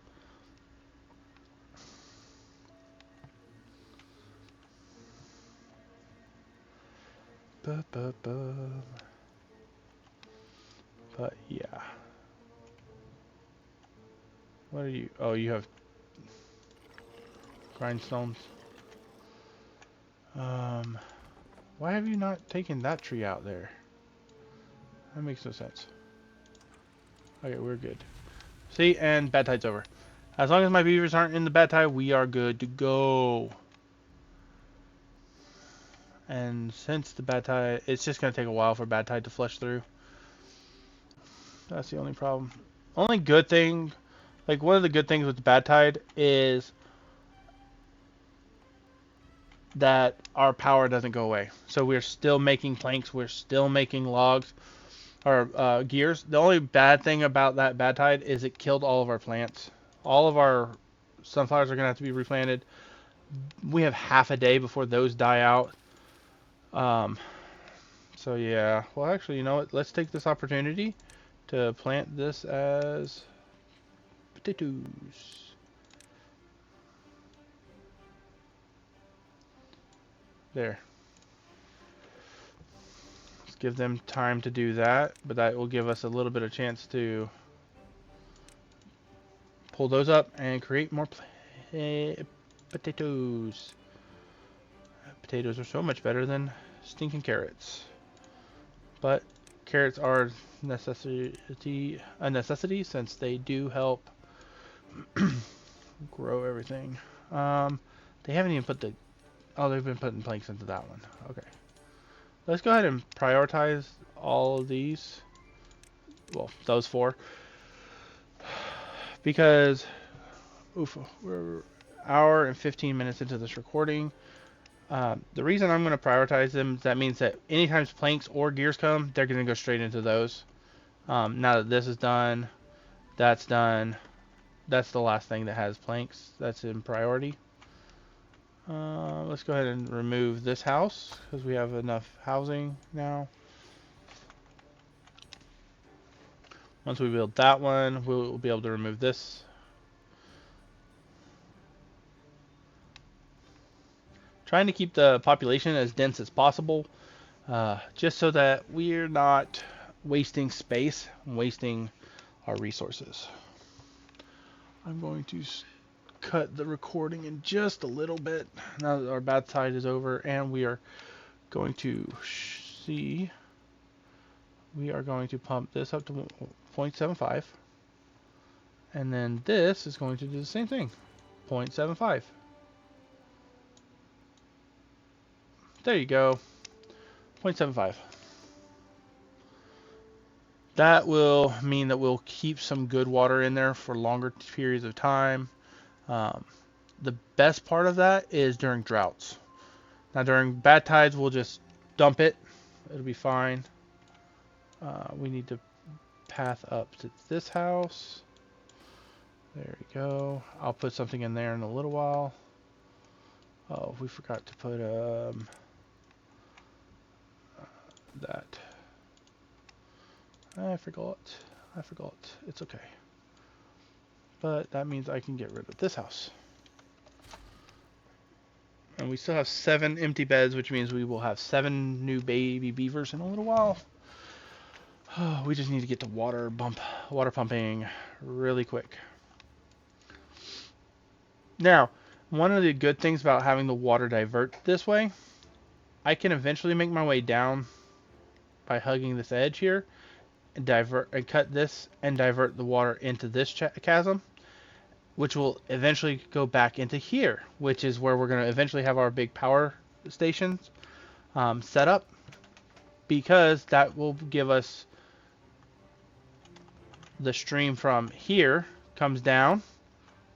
But yeah. What are you? Oh, you have grindstones. Why have you not taken that tree out there? That makes no sense. Okay, we're good. See, and bad tide's over. As long as my beavers aren't in the bad tide, we are good to go. And since the bad tide, it's just going to take a while for bad tide to flush through. That's the only problem. Only good thing, like one of the good things with the bad tide is that our power doesn't go away. So we're still making planks, we're still making logs, or gears. The only bad thing about that bad tide is it killed all of our plants. All of our sunflowers are going to have to be replanted. We have half a day before those die out. So yeah, well actually, you know what? Let's take this opportunity to plant this as potatoes. There. Let's give them time to do that, but that will give us a little bit of chance to pull those up and create more potatoes. Potatoes are so much better than stinking carrots. But carrots are a necessity since they do help grow everything. They haven't even put the... Oh, they've been putting planks into that one. Okay. Let's go ahead and prioritize all of these. Well, those four. Because... Oof, we're an hour and 15 minutes into this recording. The reason I'm going to prioritize them is that means that anytime planks or gears come, they're going to go straight into those. Now that this is done, that's done. That's the last thing that has planks. That's in priority. Let's go ahead and remove this house because we have enough housing now. Once we build that one, we'll be able to remove this. Trying to keep the population as dense as possible, just so that we're not wasting space, wasting our resources. I'm going to cut the recording in just a little bit now that our bad tide is over, and we are going to see. We are going to pump this up to 0.75, and then this is going to do the same thing, 0.75. There you go, 0.75. That will mean that we'll keep some good water in there for longer periods of time. The best part of that is during droughts. Now during bad tides, we'll just dump it. It'll be fine. We need to path up to this house. There we go. I'll put something in there in a little while. Oh, we forgot to put that. I forgot. It's okay. But that means I can get rid of this house. And we still have 7 empty beds, which means we will have 7 new baby beavers in a little while. Oh, we just need to get to water pumping really quick. Now, one of the good things about having the water divert this way, I can eventually make my way down by hugging this edge here and cut this and divert the water into this chasm, which will eventually go back into here, which is where we're going to eventually have our big power stations set up, because that will give us the stream from here comes down,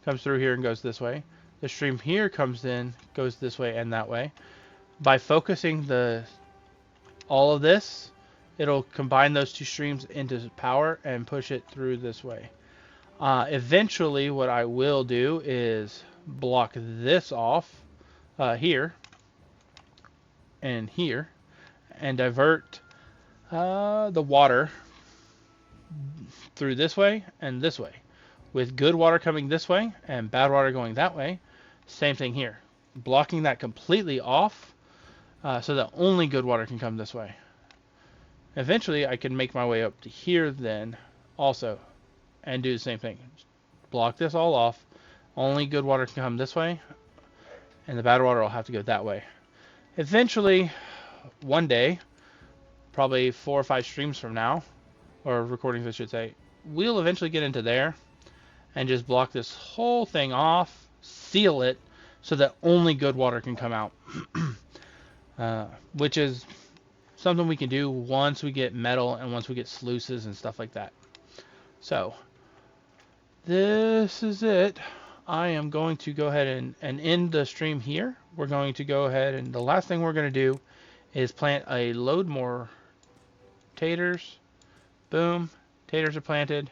comes through here and goes this way. The stream here comes in, goes this way and that way. By focusing all of this, it'll combine those two streams into power and push it through this way. Eventually, what I will do is block this off here and here, and divert the water through this way and this way, with good water coming this way and bad water going that way. Same thing here, blocking that completely off so that only good water can come this way. Eventually I can make my way up to here then also and do the same thing, block this all off. Only good water can come this way, and the bad water will have to go that way. Eventually, one day, probably 4 or 5 streams from now, or recordings I should say, we'll eventually get into there and just block this whole thing off, seal it, so that only good water can come out. Which is something we can do once we get metal and once we get sluices and stuff like that. So, this is it. I am going to go ahead and end the stream here. We're going to go ahead and the last thing we're going to do is plant a load more taters. Boom. Taters are planted.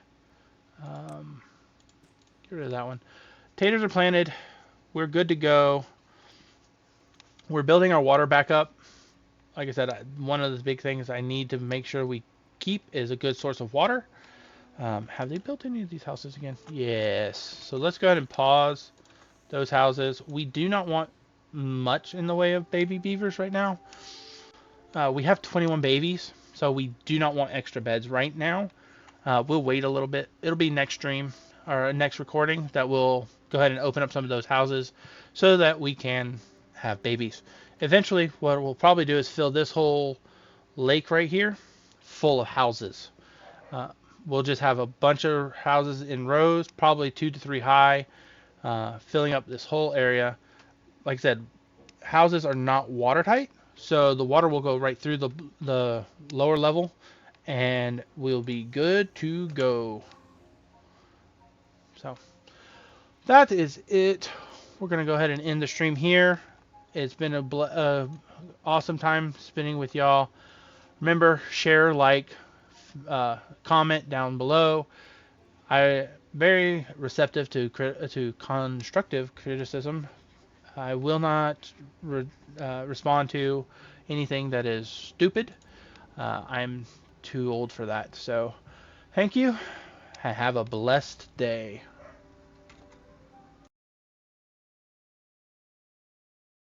Get rid of that one. Taters are planted. We're good to go. We're building our water back up. Like I said, one of the big things I need to make sure we keep is a good source of water. Have they built any of these houses again? Yes. So let's go ahead and pause those houses. We do not want much in the way of baby beavers right now. We have 21 babies, so we do not want extra beds right now. We'll wait a little bit. It'll be next stream or next recording that we'll go ahead and open up some of those houses so that we can have babies. Eventually, what we'll probably do is fill this whole lake right here full of houses. We'll just have a bunch of houses in rows, probably 2 to 3 high, filling up this whole area. Like I said, houses are not watertight, so the water will go right through the lower level, and we'll be good to go. So that is it. We're going to go ahead and end the stream here. It's been a awesome time spending with y'all. Remember, share, like, comment down below. I'm very receptive to constructive criticism. I will not respond to anything that is stupid. I'm too old for that. So, thank you. Have a blessed day.